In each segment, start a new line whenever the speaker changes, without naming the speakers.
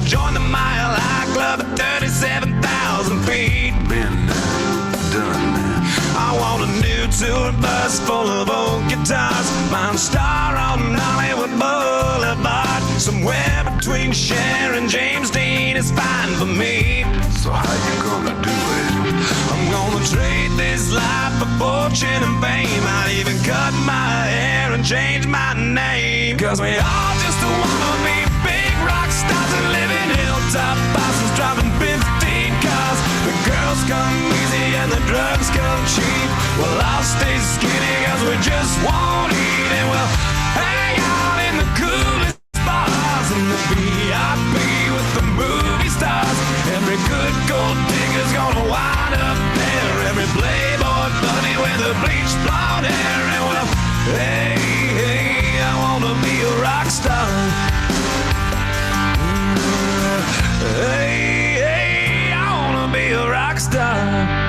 join the Mile High Club at 37,000 feet. Been done. I want a new tour bus full of old guitars. Mount Star on Hollywood Boulevard. Somewhere between Cher and James Dean is fine for me. So how you gonna do it? I'm gonna trade this life for fortune and fame. I'd even cut my hair and change my name. Cause we all just wanna be big rock stars and live in hilltop bosses driving 15 cars. The girls come easy and the drugs come cheap. Well, I'll stay skinny cause we just won't eat. And we'll hang out in the coolest bars in the VIP with the movie stars. Every good gold digger's gonna wind up there. Every playboy bunny with the bleached blonde hair. And well, hey, hey, I wanna be a rock star. Hey, hey, I wanna be a rock star.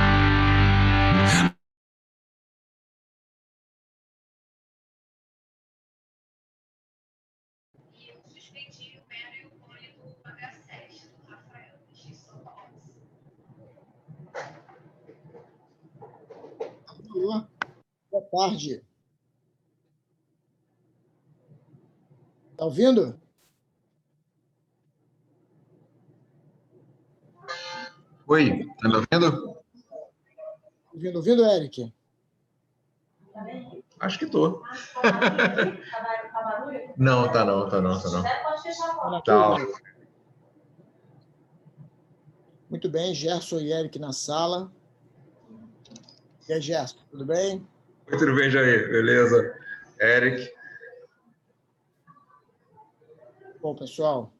Boa tarde. Tá ouvindo?
Oi, tá me ouvindo?
Ouvindo, Eric?
Acho que tô. Não, tá não. Tá.
Muito bem, Gerson e Eric na sala. E aí, Gerson, tudo bem?
Oi, tudo bem, Jair? Beleza? Eric?
Bom, pessoal,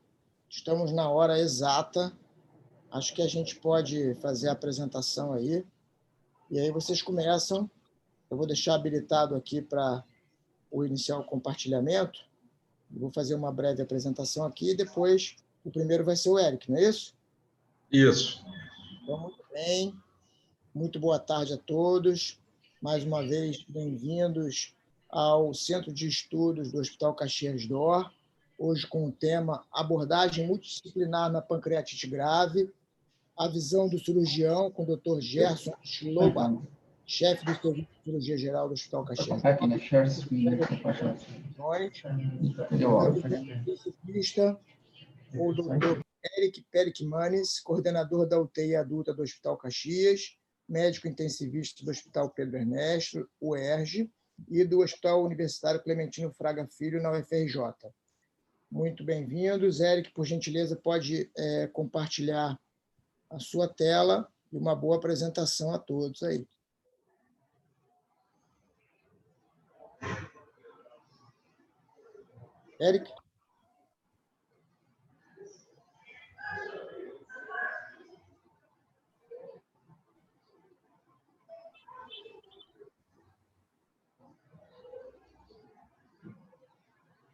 estamos na hora exata. Acho que a gente pode fazer a apresentação aí. E aí vocês começam. Eu vou deixar habilitado aqui para iniciar o compartilhamento. Vou fazer uma breve apresentação aqui e depois o primeiro vai ser o Eric, não é isso?
Isso.
Então, muito bem. Muito boa tarde a todos. Mais uma vez, bem-vindos ao Centro de Estudos do Hospital Caxias d'Or. Hoje com o tema Abordagem Multidisciplinar na Pancreatite Grave. A visão do cirurgião com o Dr. Gerson Schloba, chefe do Serviço de Cirurgia Geral do Hospital Caxias d'Or. O Dr. Eric Pericmanes, coordenador da UTI adulta do Hospital Caxias, médico intensivista do Hospital Pedro Ernesto, UERJ, e do Hospital Universitário Clementino Fraga Filho, na UFRJ. Muito bem-vindos. Eric, por gentileza, pode compartilhar a sua tela e uma boa apresentação a todos aí. Eric?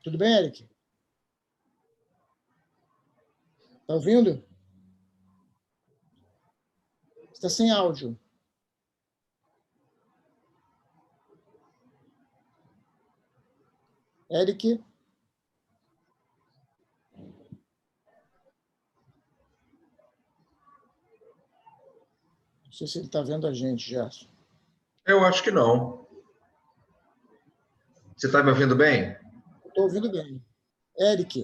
Tudo bem, Eric? Está ouvindo? Está sem áudio. Eric? Não sei se ele está vendo a gente, Gerson.
Eu acho que não. Você está me ouvindo bem?
Estou ouvindo bem. Eric?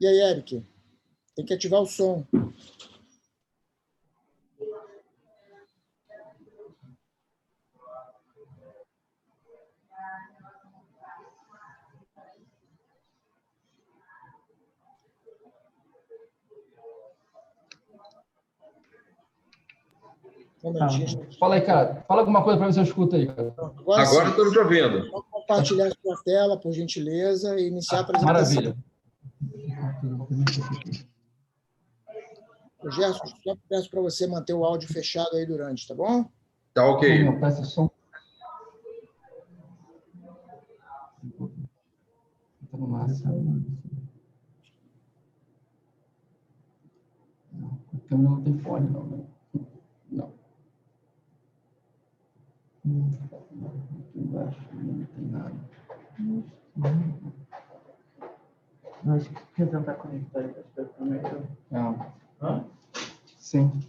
E aí, Eric? Tem que ativar o som.
Fala aí, cara. Fala alguma coisa para ver se eu escuto aí, cara.
Agora eu estou te ouvindo.
Vamos compartilhar a sua tela, por gentileza, e iniciar a apresentação.
Maravilha.
Gerson, só peço para você manter o áudio fechado aí durante, tá bom?
Tá ok.
Não, peça som. Tá no máximo. Não, a câmera não tem fone, não, né? Não. Aqui embaixo não tem nada.
Acho que quer tentar conectar ele primeiro.
Não.
Hã?
Sim.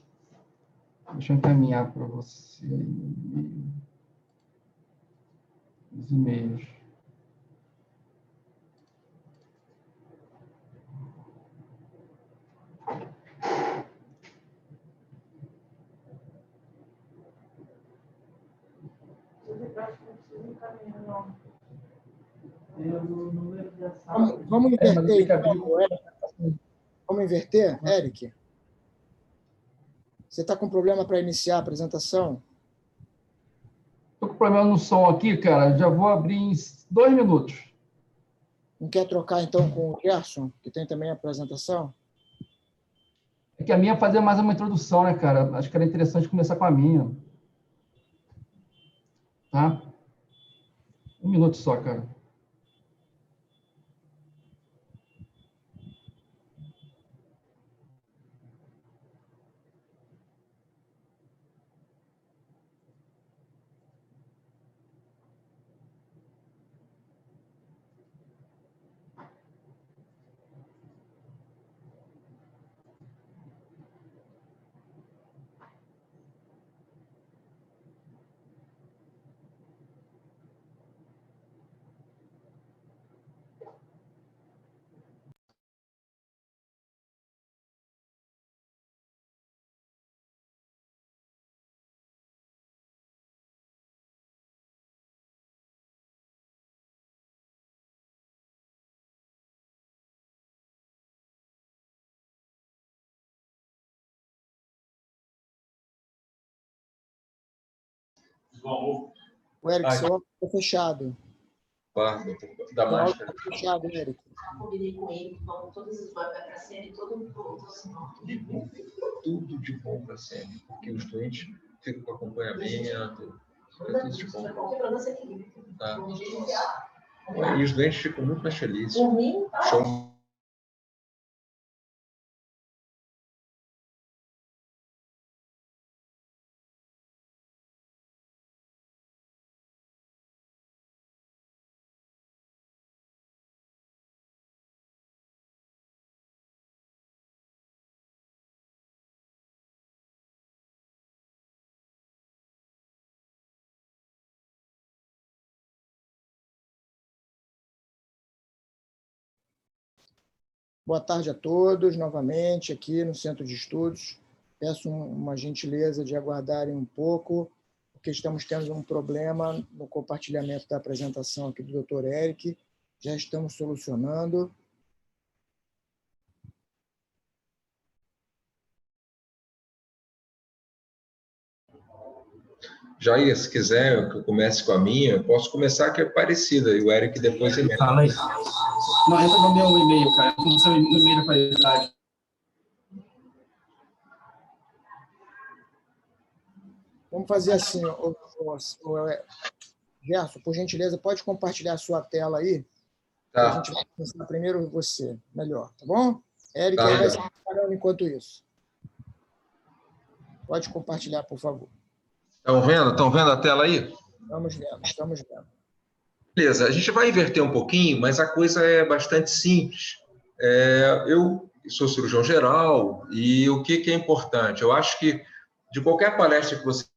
Deixa eu encaminhar para você os e-mails.
O número da sala.
Vamos
Mas
inverter,
tem que abrir
então, Eric. Vamos inverter, Eric? Você está com problema para iniciar a apresentação?
Estou com problema no som aqui, cara. Já vou abrir em 2 minutos.
Não quer trocar, então, com o Gerson, que tem também a apresentação?
É que a minha fazia mais uma introdução, né, cara? Acho que era interessante começar com a minha. Tá? 1 minuto só, cara.
O Eric, seu óculos está fechado.
Da
Seu óculos
máscara.
está fechado, Eric.
Combinei com ele que vamos todas as vai para a série, todo mundo.
Tudo de bom para a série, porque os doentes ficam com acompanhamento, é tudo de bom. Tá? E os doentes ficam muito mais felizes.
Por mim, tá.
Show.
Boa tarde a todos, novamente, aqui no Centro de Estudos. Peço uma gentileza de aguardarem um pouco, porque estamos tendo um problema no compartilhamento da apresentação aqui do Dr. Eric. Já estamos solucionando.
Jair, se quiser que eu comece com a minha, eu posso começar, que é parecida, e o Eric depois emenda.
Fala aí. Não, entra no meu e-mail, cara. Como seu e-mail da qualidade.
Vamos fazer assim, Gerson, por gentileza, pode compartilhar a sua tela aí?
Tá.
A gente vai começar primeiro você, melhor, tá bom? Eric
Tá,
aí vai se
legal.
preparando enquanto isso. Pode compartilhar, por favor.
Estão vendo? Estão vendo a tela aí?
Estamos vendo, estamos vendo.
Beleza, a gente vai inverter um pouquinho, mas a coisa é bastante simples. Eu sou cirurgião geral e o que é importante? Eu acho que de qualquer palestra que vocês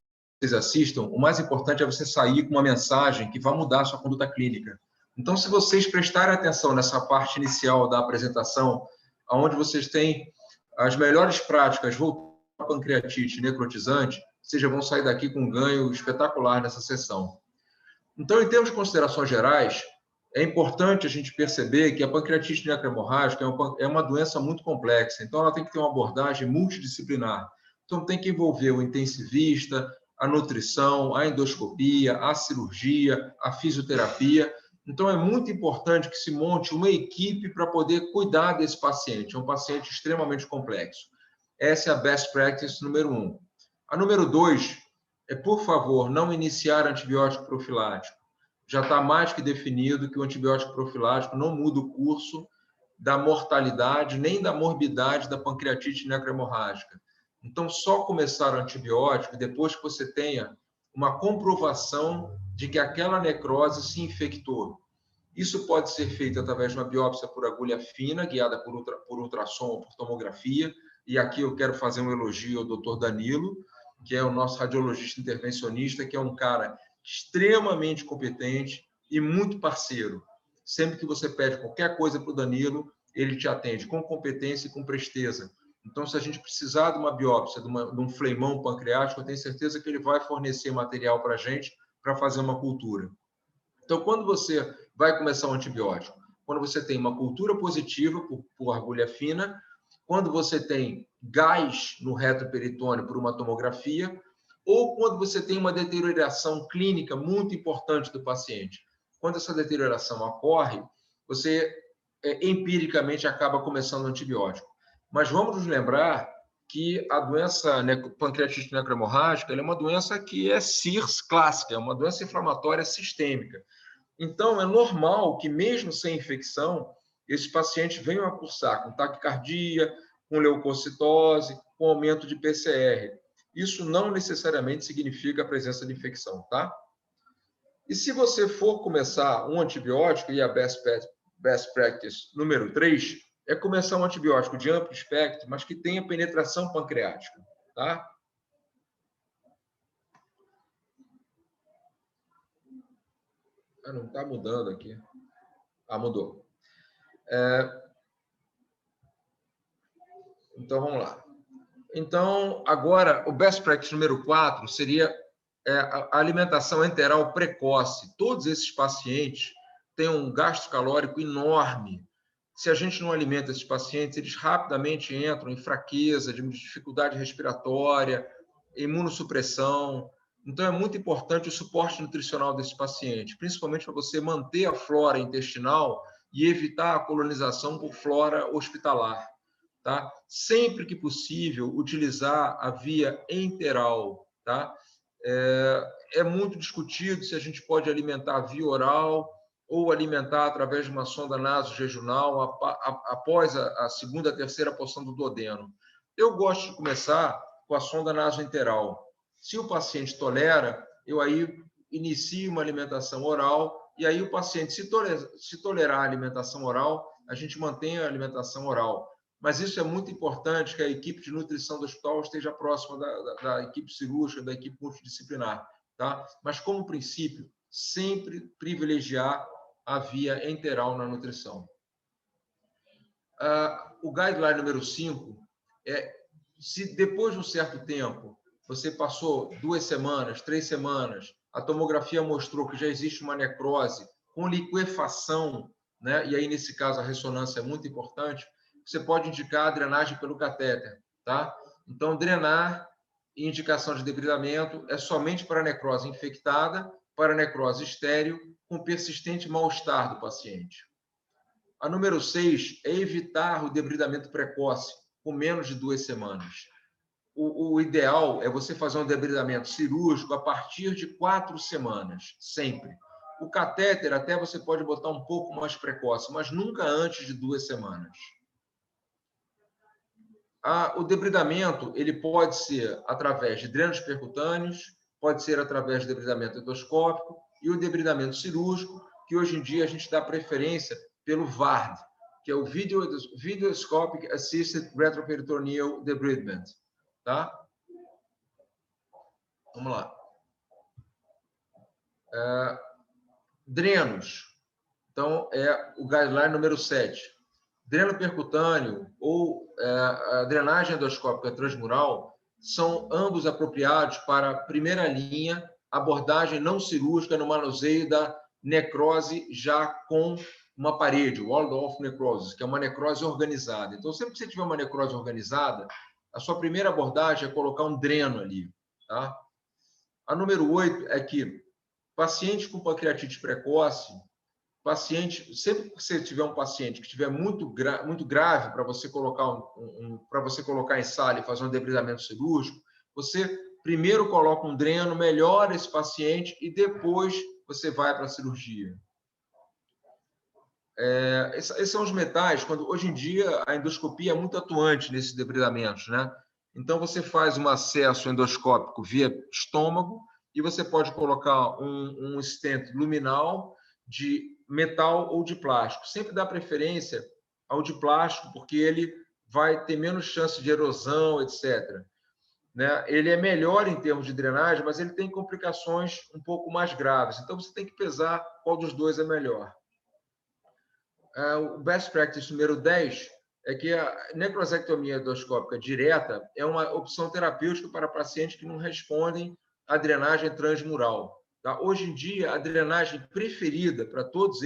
assistam, o mais importante é você sair com uma mensagem que vai mudar a sua conduta clínica. Então, se vocês prestarem atenção nessa parte inicial da apresentação, onde vocês têm as melhores práticas voltadas para a pancreatite necrotizante, vocês já vão sair daqui com um ganho espetacular nessa sessão. Então, em termos de considerações gerais, é importante a gente perceber que a pancreatite necrohemorrágica é uma doença muito complexa, então ela tem que ter uma abordagem multidisciplinar. Então, tem que envolver o intensivista, a nutrição, a endoscopia, a cirurgia, a fisioterapia. Então, é muito importante que se monte uma equipe para poder cuidar desse paciente. É um paciente extremamente complexo. Essa é a best practice número 1. A número 2 é, por favor, não iniciar antibiótico profilático. Já está mais que definido que o antibiótico profilático não muda o curso da mortalidade nem da morbidade da pancreatite necrohemorrágica. Então, só começar o antibiótico depois que você tenha uma comprovação de que aquela necrose se infectou. Isso pode ser feito através de uma biópsia por agulha fina, guiada por ultrassom ou por tomografia. E aqui eu quero fazer um elogio ao Dr. Danilo, que é o nosso radiologista intervencionista, que é um cara extremamente competente e muito parceiro. Sempre que você pede qualquer coisa para o Danilo, ele te atende com competência e com presteza. Então, se a gente precisar de uma biópsia, de um fleimão pancreático, eu tenho certeza que ele vai fornecer material para a gente para fazer uma cultura. Então, quando você vai começar um antibiótico? Quando você tem uma cultura positiva por agulha fina, quando você tem gás no reto peritônio por uma tomografia, ou quando você tem uma deterioração clínica muito importante do paciente. Quando essa deterioração ocorre, você empiricamente acaba começando o antibiótico. Mas vamos nos lembrar que a doença pancreatite necrohemorrágica é uma doença que é CIRS clássica, é uma doença inflamatória sistêmica. Então, é normal que, mesmo sem infecção, esses pacientes venham a cursar com taquicardia, com leucocitose, com aumento de PCR. Isso não necessariamente significa a presença de infecção, tá? E se você for começar um antibiótico, e a best practice número 3, é começar um antibiótico de amplo espectro, mas que tenha penetração pancreática, tá? Não está mudando aqui. Mudou. Então, vamos lá. Então, agora, o best practice número 4 seria a alimentação enteral precoce. Todos esses pacientes têm um gasto calórico enorme. Se a gente não alimenta esses pacientes, eles rapidamente entram em fraqueza, de dificuldade respiratória, imunossupressão. Então, é muito importante o suporte nutricional desse paciente, principalmente para você manter a flora intestinal e evitar a colonização por flora hospitalar. Tá? Sempre que possível, utilizar a via enteral. Tá? É muito discutido se a gente pode alimentar via oral ou alimentar através de uma sonda nasojejunal após a segunda, terceira porção do duodeno. Eu gosto de começar com a sonda nasoenteral. Se o paciente tolera, eu aí inicio uma alimentação oral, e aí o paciente, se tolerar a alimentação oral, a gente mantém a alimentação oral. Mas isso é muito importante que a equipe de nutrição do hospital esteja próxima da equipe cirúrgica, da equipe multidisciplinar. Tá? Mas, como princípio, sempre privilegiar a via enteral na nutrição. O guideline número 5 é, se depois de um certo tempo, você passou 2 semanas, 3 semanas, a tomografia mostrou que já existe uma necrose com liquefação, né? E aí, nesse caso, a ressonância é muito importante, você pode indicar a drenagem pelo catéter, tá? Então, drenar e indicação de debridamento é somente para necrose infectada, para necrose estéril, com persistente mal-estar do paciente. A número 6 é evitar o debridamento precoce, com menos de 2 semanas. O ideal é você fazer um debridamento cirúrgico a partir de 4 semanas, sempre. O catéter até você pode botar um pouco mais precoce, mas nunca antes de 2 semanas. O debridamento ele pode ser através de drenos percutâneos, pode ser através de debridamento endoscópico e o debridamento cirúrgico, que hoje em dia a gente dá preferência pelo VARD, que é o Videoscopic Assisted Retroperitoneal Debridement. Tá? Vamos lá. Drenos. Então, é o guideline número 7. Dreno percutâneo ou a drenagem endoscópica transmural são ambos apropriados para a primeira linha, abordagem não cirúrgica no manuseio da necrose já com uma parede, walled-off necrosis, que é uma necrose organizada. Então, sempre que você tiver uma necrose organizada, a sua primeira abordagem é colocar um dreno ali. Tá? A número 8 é que paciente com pancreatite precoce, sempre que você tiver um paciente que estiver muito grave para você colocar para você colocar em sala e fazer um debridamento cirúrgico, você primeiro coloca um dreno, melhora esse paciente e depois você vai para a cirurgia. Esses são os metais, quando hoje em dia a endoscopia é muito atuante nesses debridamentos, né? Então você faz um acesso endoscópico via estômago e você pode colocar um stent luminal de metal ou de plástico. Sempre dá preferência ao de plástico, porque ele vai ter menos chance de erosão, etc. Né? Ele é melhor em termos de drenagem, mas ele tem complicações um pouco mais graves. Então, você tem que pesar qual dos dois é melhor. O best practice número 10 é que a necrosectomia endoscópica direta é uma opção terapêutica para pacientes que não respondem à drenagem transmural. Tá? Hoje em dia, a drenagem preferida para todas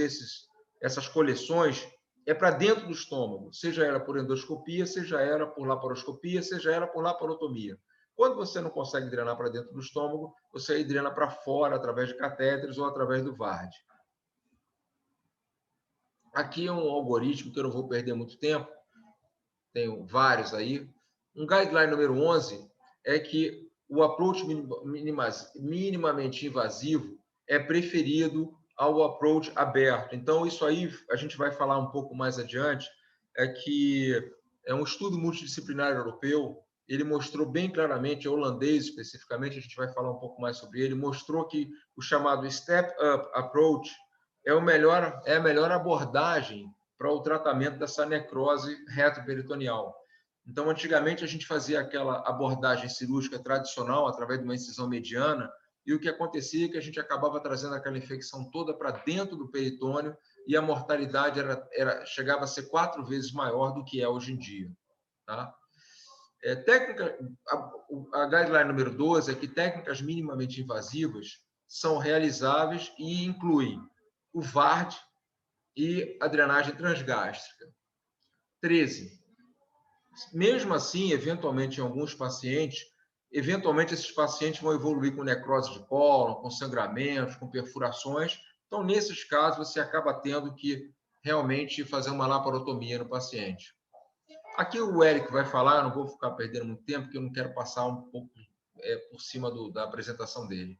essas coleções é para dentro do estômago, seja ela por endoscopia, seja ela por laparoscopia, seja ela por laparotomia. Quando você não consegue drenar para dentro do estômago, você aí drena para fora, através de catéteres ou através do VARD. Aqui é um algoritmo que eu não vou perder muito tempo, tenho vários aí. Um guideline número 11 é que o approach minimamente invasivo é preferido ao approach aberto. Então, isso aí a gente vai falar um pouco mais adiante, é que é um estudo multidisciplinar europeu, ele mostrou bem claramente, holandês especificamente, a gente vai falar um pouco mais sobre ele, mostrou que o chamado step-up approach é a melhor abordagem para o tratamento dessa necrose retroperitoneal. Então, antigamente, a gente fazia aquela abordagem cirúrgica tradicional, através de uma incisão mediana, e o que acontecia é que a gente acabava trazendo aquela infecção toda para dentro do peritônio e a mortalidade chegava a ser 4 vezes maior do que é hoje em dia. Tá? A guideline número 12 é que técnicas minimamente invasivas são realizáveis e incluem o VARD e a drenagem transgástrica. 13. Mesmo assim, eventualmente, em alguns pacientes, esses pacientes vão evoluir com necrose de cólon, com sangramentos, com perfurações. Então, nesses casos, você acaba tendo que realmente fazer uma laparotomia no paciente. Aqui o Eric vai falar, eu não vou ficar perdendo muito tempo, porque eu não quero passar um pouco por cima da apresentação dele.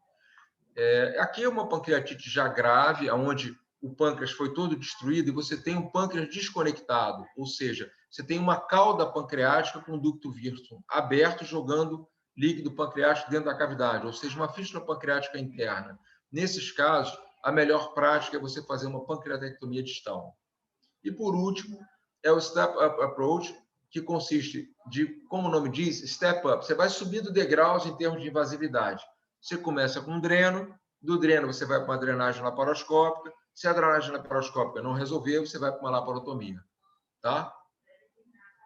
Aqui é uma pancreatite já grave, onde o pâncreas foi todo destruído e você tem um pâncreas desconectado, ou seja, você tem uma cauda pancreática com ducto virsum aberto, jogando líquido pancreático dentro da cavidade, ou seja, uma fístula pancreática interna. Nesses casos, a melhor prática é você fazer uma pancreatectomia distal. E, por último, é o step-up approach, que consiste de, como o nome diz, step-up. Você vai subindo degraus em termos de invasividade. Você começa com um dreno, do dreno você vai para uma drenagem laparoscópica, se a drenagem laparoscópica não resolver, você vai para uma laparotomia. Tá?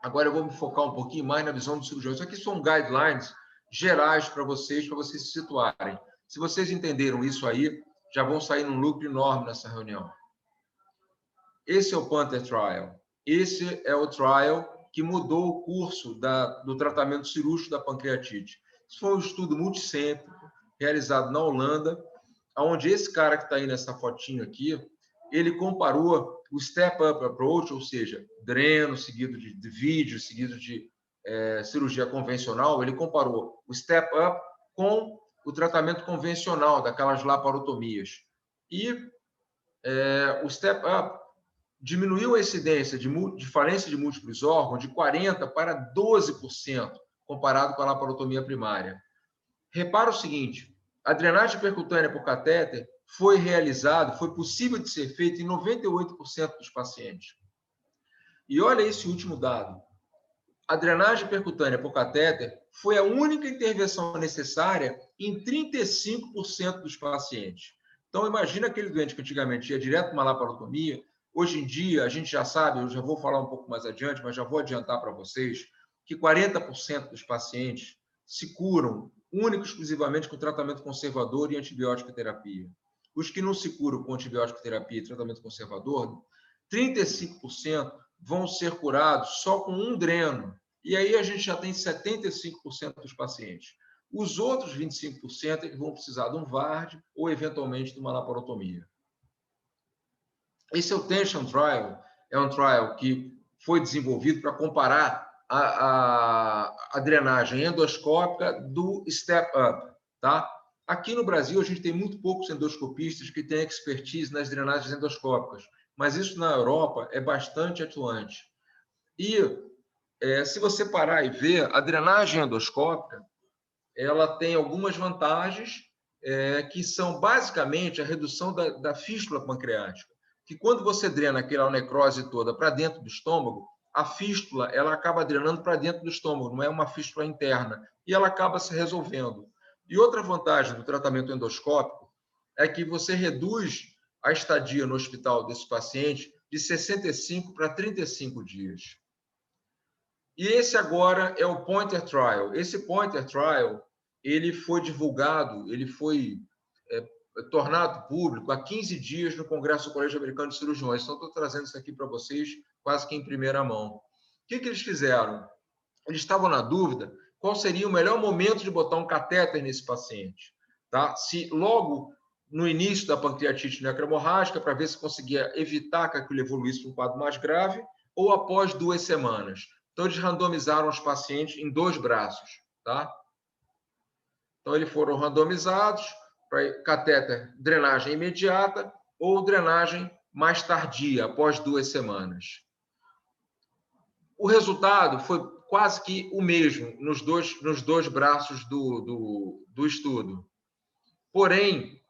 Agora eu vou me focar um pouquinho mais na visão do cirurgião. Isso aqui são guidelines gerais para vocês se situarem. Se vocês entenderam isso aí, já vão sair num lucro enorme nessa reunião. Esse é o Panther Trial. Esse é o trial que mudou o curso do tratamento cirúrgico da pancreatite. Isso foi um estudo multicêntrico, realizado na Holanda, onde esse cara que está aí nessa fotinho aqui, ele comparou o step-up approach, ou seja, dreno seguido de vídeo, seguido de cirurgia convencional, ele comparou o step-up com o tratamento convencional, daquelas laparotomias. E o step-up diminuiu a incidência de falência de múltiplos órgãos de 40% para 12%, comparado com a laparotomia primária. Repara o seguinte, a drenagem percutânea por catéter foi possível de ser feita em 98% dos pacientes. E olha esse último dado. A drenagem percutânea por catéter foi a única intervenção necessária em 35% dos pacientes. Então, imagina aquele doente que antigamente ia direto para uma laparotomia. Hoje em dia, a gente já sabe, eu já vou falar um pouco mais adiante, mas já vou adiantar para vocês, que 40% dos pacientes se curam única e exclusivamente com tratamento conservador e antibiótico terapia. Os que não se curam com antibiótico terapia e tratamento conservador, 35% vão ser curados só com um dreno. E aí a gente já tem 75% dos pacientes. Os outros 25% vão precisar de um VARD ou, eventualmente, de uma laparotomia. Esse é o Tension Trial, é um trial que foi desenvolvido para comparar a drenagem endoscópica do step-up. Tá? Aqui no Brasil, a gente tem muito poucos endoscopistas que têm expertise nas drenagens endoscópicas, mas isso na Europa é bastante atuante. E se você parar e ver, a drenagem endoscópica ela tem algumas vantagens que são basicamente a redução da fístula pancreática. que quando você drena aquela necrose toda para dentro do estômago, a fístula ela acaba drenando para dentro do estômago, não é uma fístula interna, e ela acaba se resolvendo. E outra vantagem do tratamento endoscópico é que você reduz a estadia no hospital desse paciente de 65 para 35 dias. E esse agora é o Pointer Trial. Esse Pointer Trial, ele foi divulgado, ele foi tornado público há 15 dias no Congresso do Colégio Americano de Cirurgiões. Então, estou trazendo isso aqui para vocês quase que em primeira mão. O que eles fizeram? Eles estavam na dúvida qual seria o melhor momento de botar um catéter nesse paciente. Tá? Se logo no início da pancreatite necrohemorrágica, para ver se conseguia evitar que aquilo evoluísse para um quadro mais grave, ou após 2 semanas. Então, eles randomizaram os pacientes em 2 braços. Tá? Então, eles foram randomizados para catéter drenagem imediata ou drenagem mais tardia, após 2 semanas. O resultado foi quase que o mesmo nos dois braços do estudo. Porém,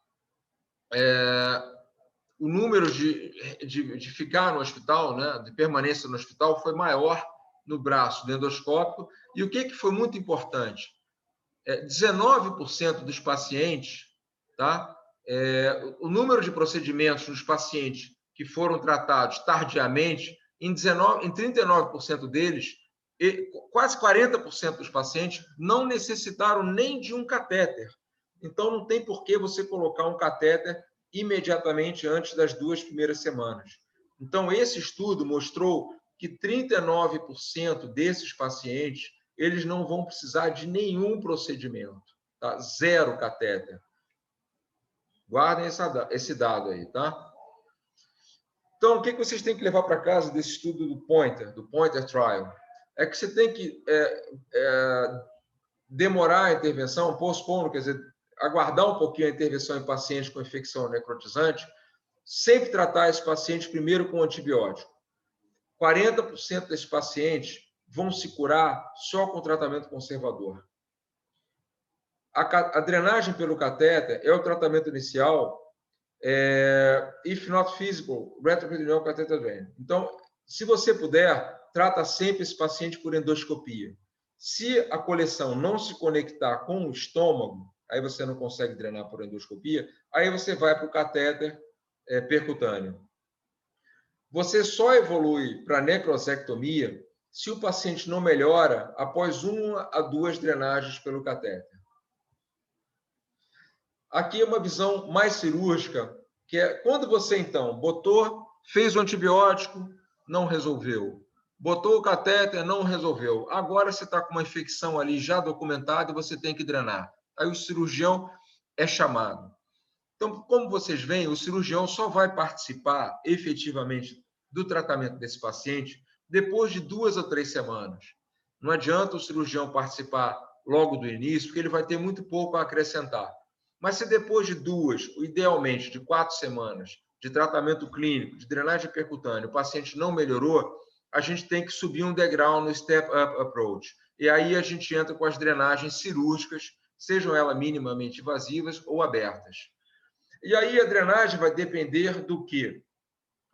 o número de ficar no hospital, né, de permanência no hospital, foi maior no braço do endoscópico. E o que foi muito importante? 19% dos pacientes, tá? O número de procedimentos nos pacientes que foram tratados tardiamente, em 39% deles, quase 40% dos pacientes não necessitaram nem de um catéter. Então, não tem por que você colocar um catéter imediatamente antes das 2 primeiras semanas. Então, esse estudo mostrou que 39% desses pacientes eles não vão precisar de nenhum procedimento, tá? 0 catéter. Guardem esse dado aí, tá? Então, o que vocês têm que levar para casa desse estudo do Pointer Trial? É que você tem que demorar a intervenção, postpone, quer dizer, aguardar um pouquinho a intervenção em pacientes com infecção necrotizante, sempre tratar esse paciente primeiro com antibiótico. 40% desses pacientes vão se curar só com tratamento conservador. A drenagem pelo catéter é o tratamento inicial, if not feasible, retroperitoneal catheter drain. Então, se você puder, trata sempre esse paciente por endoscopia. Se a coleção não se conectar com o estômago, aí você não consegue drenar por endoscopia, aí você vai para o catéter percutâneo. Você só evolui para necrosectomia se o paciente não melhora após 1 a 2 drenagens pelo catéter. Aqui é uma visão mais cirúrgica, que é quando você, então, fez o antibiótico, não resolveu. Botou o catéter, não resolveu. Agora você está com uma infecção ali já documentada e você tem que drenar. Aí o cirurgião é chamado. Então, como vocês veem, o cirurgião só vai participar efetivamente do tratamento desse paciente depois de 2 ou 3 semanas. Não adianta o cirurgião participar logo do início, porque ele vai ter muito pouco a acrescentar. Mas se depois de 2, idealmente de 4 semanas, de tratamento clínico, de drenagem percutânea, o paciente não melhorou, a gente tem que subir um degrau no Step-Up Approach. E aí a gente entra com as drenagens cirúrgicas, sejam elas minimamente invasivas ou abertas. E aí a drenagem vai depender do quê?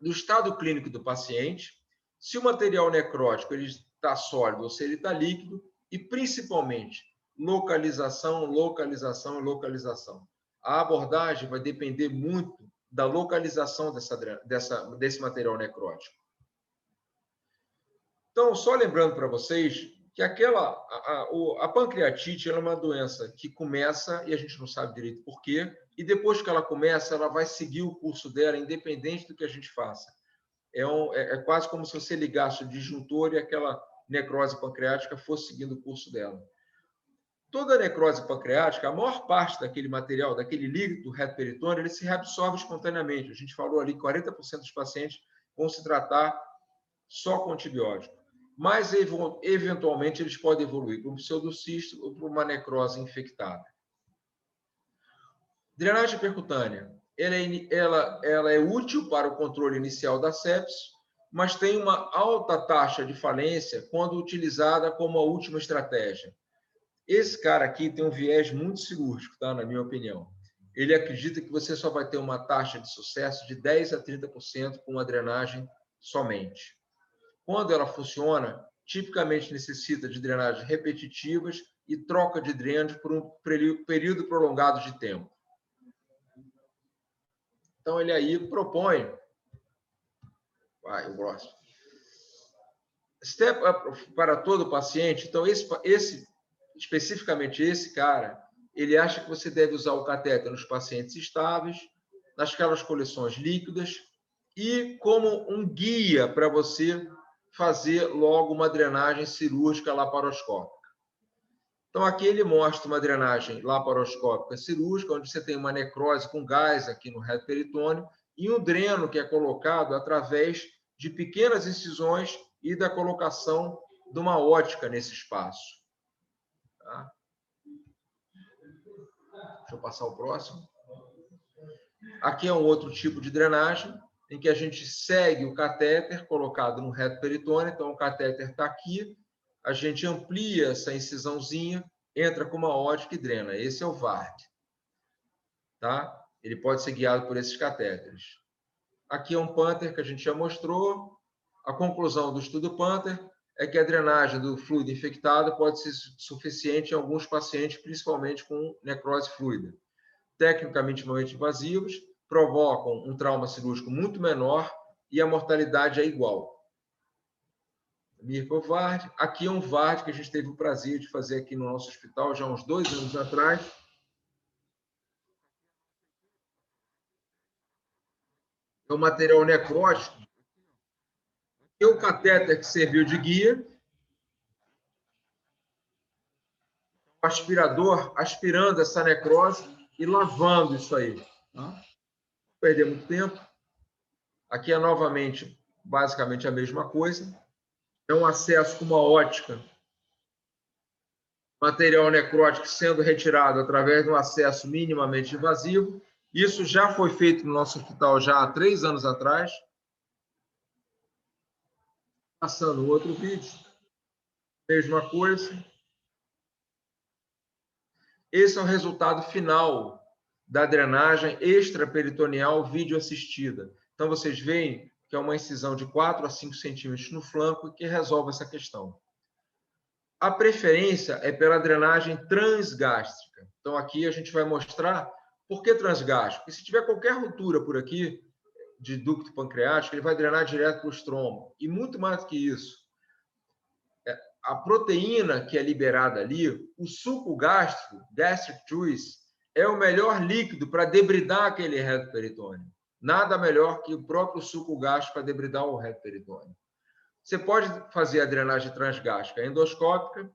Do estado clínico do paciente, se o material necrótico está sólido ou se ele está líquido, e principalmente localização, localização e localização. A abordagem vai depender muito da localização desse material necrótico. Então, só lembrando para vocês que a pancreatite é uma doença que começa, e a gente não sabe direito por quê, e depois que ela começa, ela vai seguir o curso dela, independente do que a gente faça. É quase como se você ligasse o disjuntor e aquela necrose pancreática fosse seguindo o curso dela. Toda necrose pancreática, a maior parte daquele material, daquele líquido do reto peritônio, ele se reabsorve espontaneamente. A gente falou ali que 40% dos pacientes vão se tratar só com antibiótico. Mas, eventualmente, eles podem evoluir para um pseudocisto ou para uma necrose infectada. Drenagem percutânea. Ela é útil para o controle inicial da sepse, mas tem uma alta taxa de falência quando utilizada como a última estratégia. Esse cara aqui tem um viés muito cirúrgico, tá? Na minha opinião. ele acredita que você só vai ter uma taxa de sucesso de 10% a 30% com uma drenagem somente. Quando ela funciona, tipicamente necessita de drenagens repetitivas e troca de drenos por um período prolongado de tempo. Então, ele aí propõe... Vai, o próximo. Step up para todo paciente. Então, especificamente esse cara, ele acha que você deve usar o catéter nos pacientes estáveis, nasquelas coleções líquidas e como um guia para você fazer logo uma drenagem cirúrgica laparoscópica. Então, aqui ele mostra uma drenagem laparoscópica cirúrgica, onde você tem uma necrose com gás aqui no reto peritônio e um dreno que é colocado através de pequenas incisões e da colocação de uma ótica nesse espaço. Tá? Deixa eu passar o próximo. Aqui é um outro tipo de drenagem, em que a gente segue o catéter colocado no reto peritônio. Então, o catéter está aqui, a gente amplia essa incisãozinha, entra com uma ótica e drena. Esse é o VARD. Tá? Ele pode ser guiado por esses catéteres. Aqui é um Panther que a gente já mostrou. A conclusão do estudo Panther é que a drenagem do fluido infectado pode ser suficiente em alguns pacientes, principalmente com necrose fluida. Tecnicamente não invasivos, provocam um trauma cirúrgico muito menor e a mortalidade é igual. Mirko VARD. Aqui é um VARD que a gente teve o prazer de fazer aqui no nosso hospital já há uns 2 anos atrás. É um material necrótico. E o catéter que serviu de guia. O aspirador aspirando essa necrose e lavando isso aí. Não perder muito tempo. Aqui é novamente, basicamente a mesma coisa. É um acesso com uma ótica. Material necrótico sendo retirado através de um acesso minimamente invasivo. Isso já foi feito no nosso hospital já há 3 anos atrás. Passando outro vídeo. Mesma coisa. Esse é o resultado final da drenagem extraperitoneal videoassistida. Então, vocês veem que é uma incisão de 4 a 5 centímetros no flanco que resolve essa questão. A preferência é pela drenagem transgástrica. Então, aqui a gente vai mostrar por que transgástrico. Porque se tiver qualquer ruptura por aqui, de ducto pancreático, ele vai drenar direto para o estômago. E muito mais do que isso, a proteína que é liberada ali, o suco gástrico, gastric juice, é o melhor líquido para debridar aquele reto peritônio. Nada melhor que o próprio suco gástrico para debridar o reto peritônio. Você pode fazer a drenagem transgástrica endoscópica,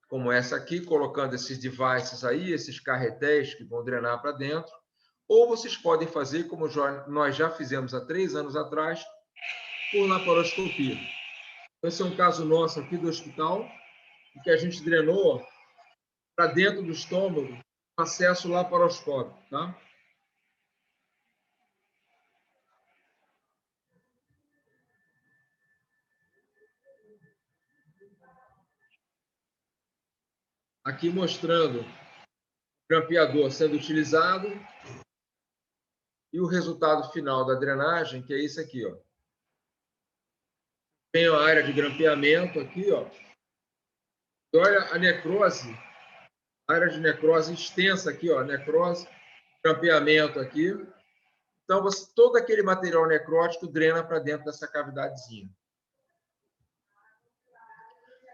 como essa aqui, colocando esses devices aí, esses carretéis que vão drenar para dentro, ou vocês podem fazer, como nós já fizemos há 3 anos atrás, por laparoscopia. Esse é um caso nosso aqui do hospital, em que a gente drenou para dentro do estômago, acesso laparoscópico, tá? Aqui mostrando o grampeador sendo utilizado e o resultado final da drenagem, que é isso aqui, ó. Tem a área de grampeamento aqui, ó. E olha a necrose, a área de necrose extensa aqui, ó, necrose, grampeamento aqui. Então, todo aquele material necrótico drena para dentro dessa cavidadezinha.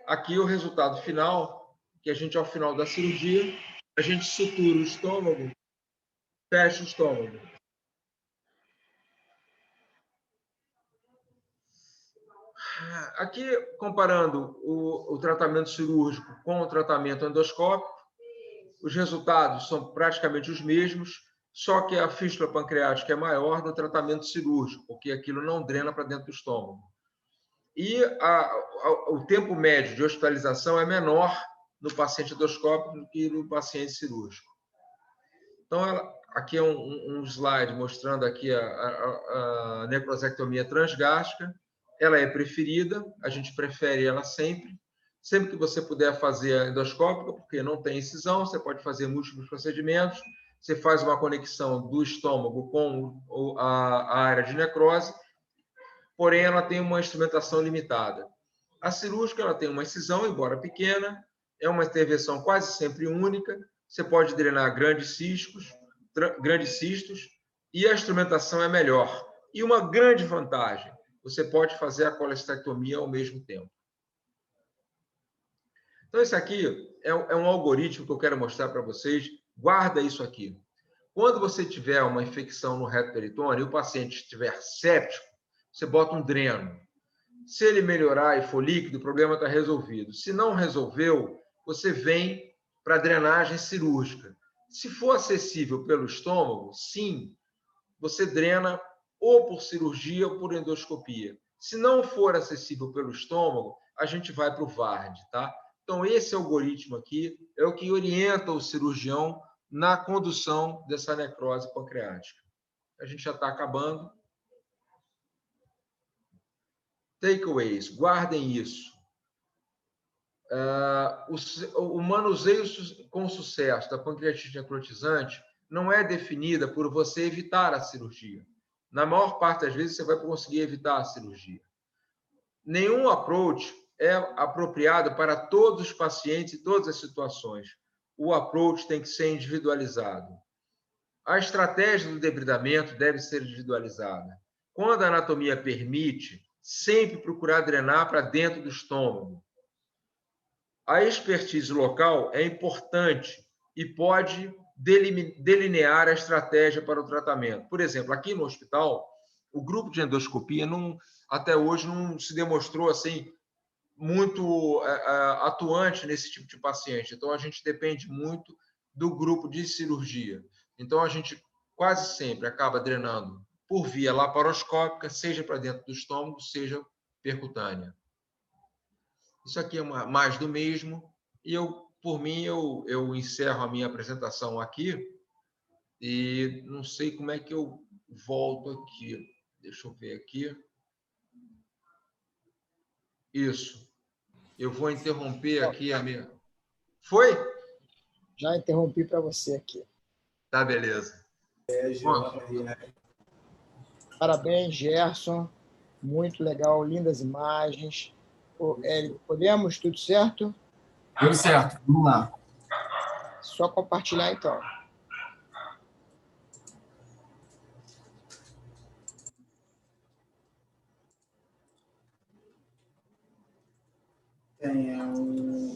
Aqui o resultado final, que a gente, ao final da cirurgia, a gente sutura o estômago, fecha o estômago. Aqui, comparando o tratamento cirúrgico com o tratamento endoscópico, os resultados são praticamente os mesmos, só que a fístula pancreática é maior no tratamento cirúrgico, porque aquilo não drena para dentro do estômago. E o tempo médio de hospitalização é menor no paciente endoscópico do que no paciente cirúrgico. Então, aqui é um slide mostrando aqui a necrosectomia transgástrica. Ela é preferida, a gente prefere ela sempre. Sempre que você puder fazer a endoscópica, porque não tem incisão, você pode fazer múltiplos procedimentos. você faz uma conexão do estômago com a área de necrose, porém ela tem uma instrumentação limitada. A cirúrgica ela tem uma incisão, embora pequena, é uma intervenção quase sempre única, você pode drenar grandes cistos, e a instrumentação é melhor. E uma grande vantagem, você pode fazer a colestectomia ao mesmo tempo. Então, esse aqui é um algoritmo que eu quero mostrar para vocês. Guarda isso aqui. Quando você tiver uma infecção no reto peritônio e o paciente estiver séptico, você bota um dreno. Se ele melhorar e for líquido, o problema está resolvido. Se não resolveu, você vem para a drenagem cirúrgica. Se for acessível pelo estômago, sim, você drena ou por cirurgia ou por endoscopia. Se não for acessível pelo estômago, a gente vai para o VARD, tá? Então, esse algoritmo aqui é o que orienta o cirurgião na condução dessa necrose pancreática. A gente já está acabando. Takeaways, guardem isso. O manuseio com sucesso da pancreatite necrotizante não é definida por você evitar a cirurgia. Na maior parte das vezes, você vai conseguir evitar a cirurgia. Nenhum approach é apropriado para todos os pacientes e todas as situações. O approach tem que ser individualizado. A estratégia do debridamento deve ser individualizada. Quando a anatomia permite, sempre procurar drenar para dentro do estômago. A expertise local é importante e pode delinear a estratégia para o tratamento. Por exemplo, aqui no hospital, o grupo de endoscopia até hoje não se demonstrou assim muito atuante nesse tipo de paciente. Então, a gente depende muito do grupo de cirurgia. Então, a gente quase sempre acaba drenando por via laparoscópica, seja para dentro do estômago, seja percutânea. Isso aqui é mais do mesmo. E por mim, eu encerro a minha apresentação aqui. E não sei como é que eu volto aqui. Deixa eu ver aqui. Isso. Eu vou interromper aqui a minha... Foi?
Já interrompi para você aqui.
Tá, beleza.
Parabéns, Gerson. Muito legal, lindas imagens. Érico, podemos? Tudo certo?
Tudo certo, vamos lá.
Só compartilhar, então.
Tem um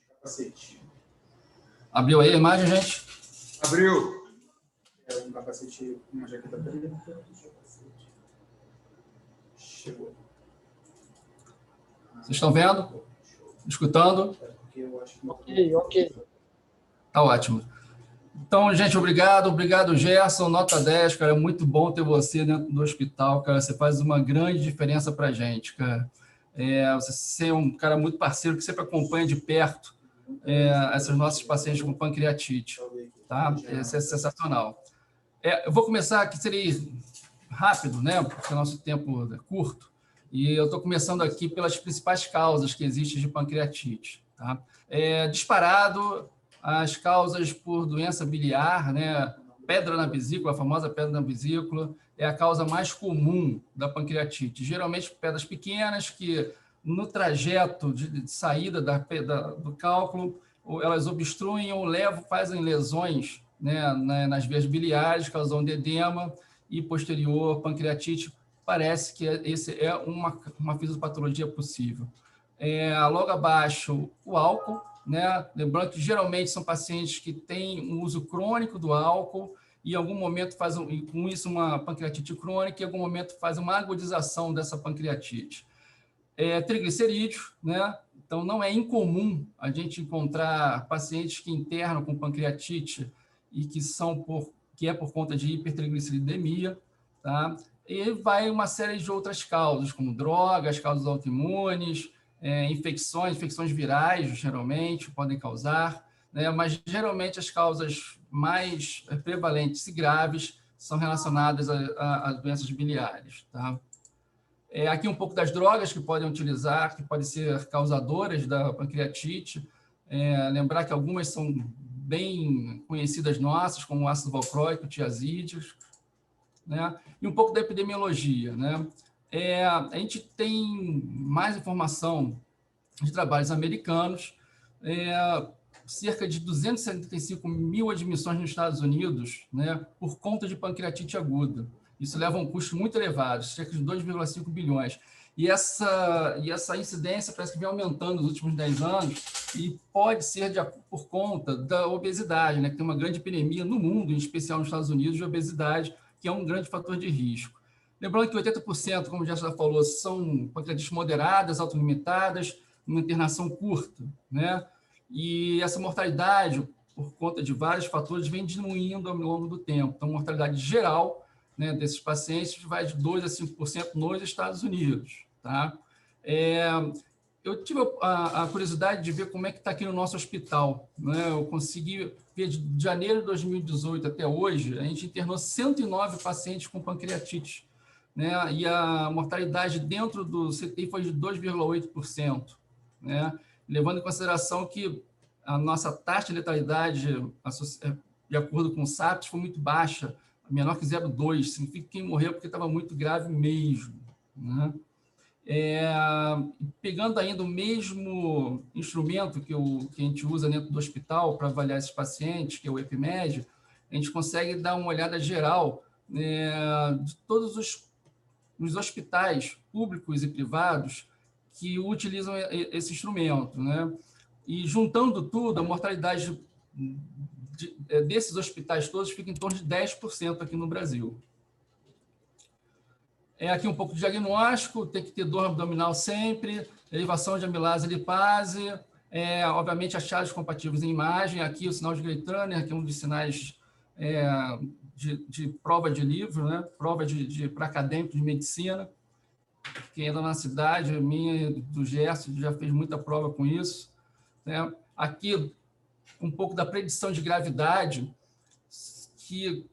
capacete. Abriu aí a imagem, gente?
Abriu.
Um capacete, uma jaqueta preta. Chegou. Vocês estão vendo? Escutando?
Ok.
Tá ótimo. Então, gente, obrigado, Gerson, nota 10, cara, é muito bom ter você dentro do hospital, cara, você faz uma grande diferença para a gente, cara. Você é um cara muito parceiro que sempre acompanha de perto esses nossos pacientes com pancreatite, tá? Isso é sensacional. Eu vou começar aqui, seria rápido, né? Porque o nosso tempo é curto. E eu estou começando aqui pelas principais causas que existem de pancreatite, tá? Disparado, as causas por doença biliar, né? Pedra na vesícula, a famosa pedra na vesícula, é a causa mais comum da pancreatite. Geralmente, pedras pequenas que, no trajeto de saída do cálculo, elas obstruem ou fazem lesões, né, nas vias biliares, causando edema e posterior pancreatite. Parece que esse é uma fisiopatologia possível. Logo abaixo, o álcool, né? Lembrando que geralmente são pacientes que têm um uso crônico do álcool e em algum momento fazem com isso uma pancreatite crônica e em algum momento faz uma agudização dessa pancreatite. Triglicerídeos, né? Então não é incomum a gente encontrar pacientes que internam com pancreatite e que é por conta de hipertrigliceridemia, tá? E vai uma série de outras causas, como drogas, causas autoimunes, infecções virais, geralmente, podem causar, né? Mas, geralmente, as causas mais prevalentes e graves são relacionadas a doenças biliares, tá? Aqui um pouco das drogas que podem ser causadoras da pancreatite. Lembrar que algumas são bem conhecidas nossas, como o ácido valproico, tiazídeos, né? E um pouco da epidemiologia, né? A gente tem mais informação de trabalhos americanos, cerca de 275 mil admissões nos Estados Unidos, né, por conta de pancreatite aguda. Isso leva a um custo muito elevado, cerca de 2,5 bilhões. E essa incidência parece que vem aumentando nos últimos 10 anos e pode ser por conta da obesidade, né, que tem uma grande epidemia no mundo, em especial nos Estados Unidos, de obesidade, que é um grande fator de risco. Lembrando que 80%, como já falou, são pancreatites moderadas, autolimitadas, uma internação curta, né? E essa mortalidade, por conta de vários fatores, vem diminuindo ao longo do tempo. Então, a mortalidade geral, né, desses pacientes vai de 2% a 5% nos Estados Unidos, tá? Eu tive a curiosidade de ver como é que está aqui no nosso hospital, né? Eu consegui ver de janeiro de 2018 até hoje, a gente internou 109 pacientes com pancreatite, né? E a mortalidade dentro do CTI foi de 2,8%, né? Levando em consideração que a nossa taxa de letalidade, de acordo com o SAPS, foi muito baixa, menor que 0,2, significa que quem morreu porque estava muito grave mesmo, né? Pegando ainda o mesmo instrumento que a gente usa dentro do hospital para avaliar esses pacientes, que é o EpiMed, a gente consegue dar uma olhada geral de todos os hospitais públicos e privados que utilizam esse instrumento, né? E juntando tudo, a mortalidade desses hospitais todos fica em torno de 10% aqui no Brasil. Aqui um pouco de diagnóstico, tem que ter dor abdominal sempre, elevação de amilase e lipase, obviamente achados compatíveis em imagem, aqui o sinal de Grey-Turner, que é um dos sinais de prova de livro, né? Prova para acadêmico de medicina. Quem anda na cidade, minha do Gerson, já fez muita prova com isso, né? Aqui, um pouco da predição de gravidade, que,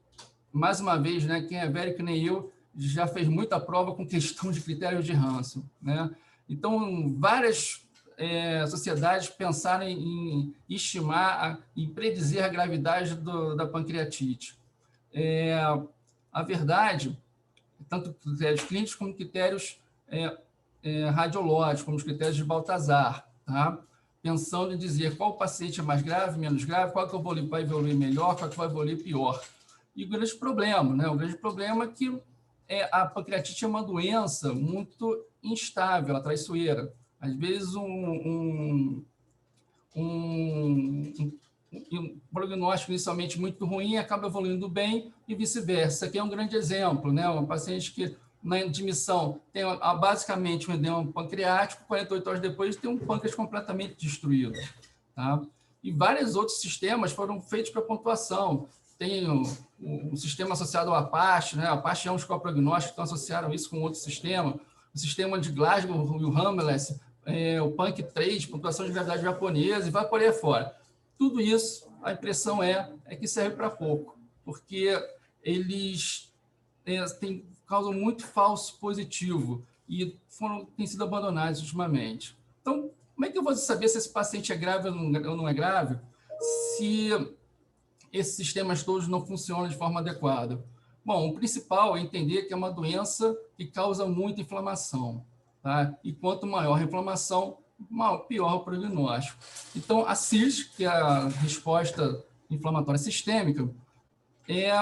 mais uma vez, né, quem é velho que nem eu, já fez muita prova com questão de critérios de Hansen, né? Então, várias sociedades pensaram em estimar e predizer a gravidade da pancreatite. A verdade, tanto critérios clínicos como critérios radiológicos, como os critérios de Baltazar, tá? Pensando em dizer qual paciente é mais grave, menos grave, qual que vai evoluir melhor, qual que vai evoluir pior. E o grande problema, né? O grande problema é que a pancreatite é uma doença muito instável, ela traiçoeira. Às vezes, um prognóstico inicialmente muito ruim acaba evoluindo bem e vice-versa. Aqui é um grande exemplo, né? Um paciente que na admissão tem basicamente um edema pancreático, 48 horas depois tem um pâncreas completamente destruído, tá? E vários outros sistemas foram feitos para pontuação. Tem o sistema associado ao Apache, né? O Apache é um score prognóstico, então associaram isso com outro sistema. O sistema de Glasgow e o Hamlet, o PANC3, pontuação de gravidade japonesa, e vai por aí fora. Tudo isso, a impressão é que serve para pouco, porque eles causam muito falso positivo e têm sido abandonados ultimamente. Então, como é que eu vou saber se esse paciente é grave ou não é grave, se esses sistemas todos não funcionam de forma adequada? Bom, o principal é entender que é uma doença que causa muita inflamação, tá? E quanto maior a inflamação, pior o prognóstico. Então, a CIRS, que é a resposta inflamatória sistêmica, é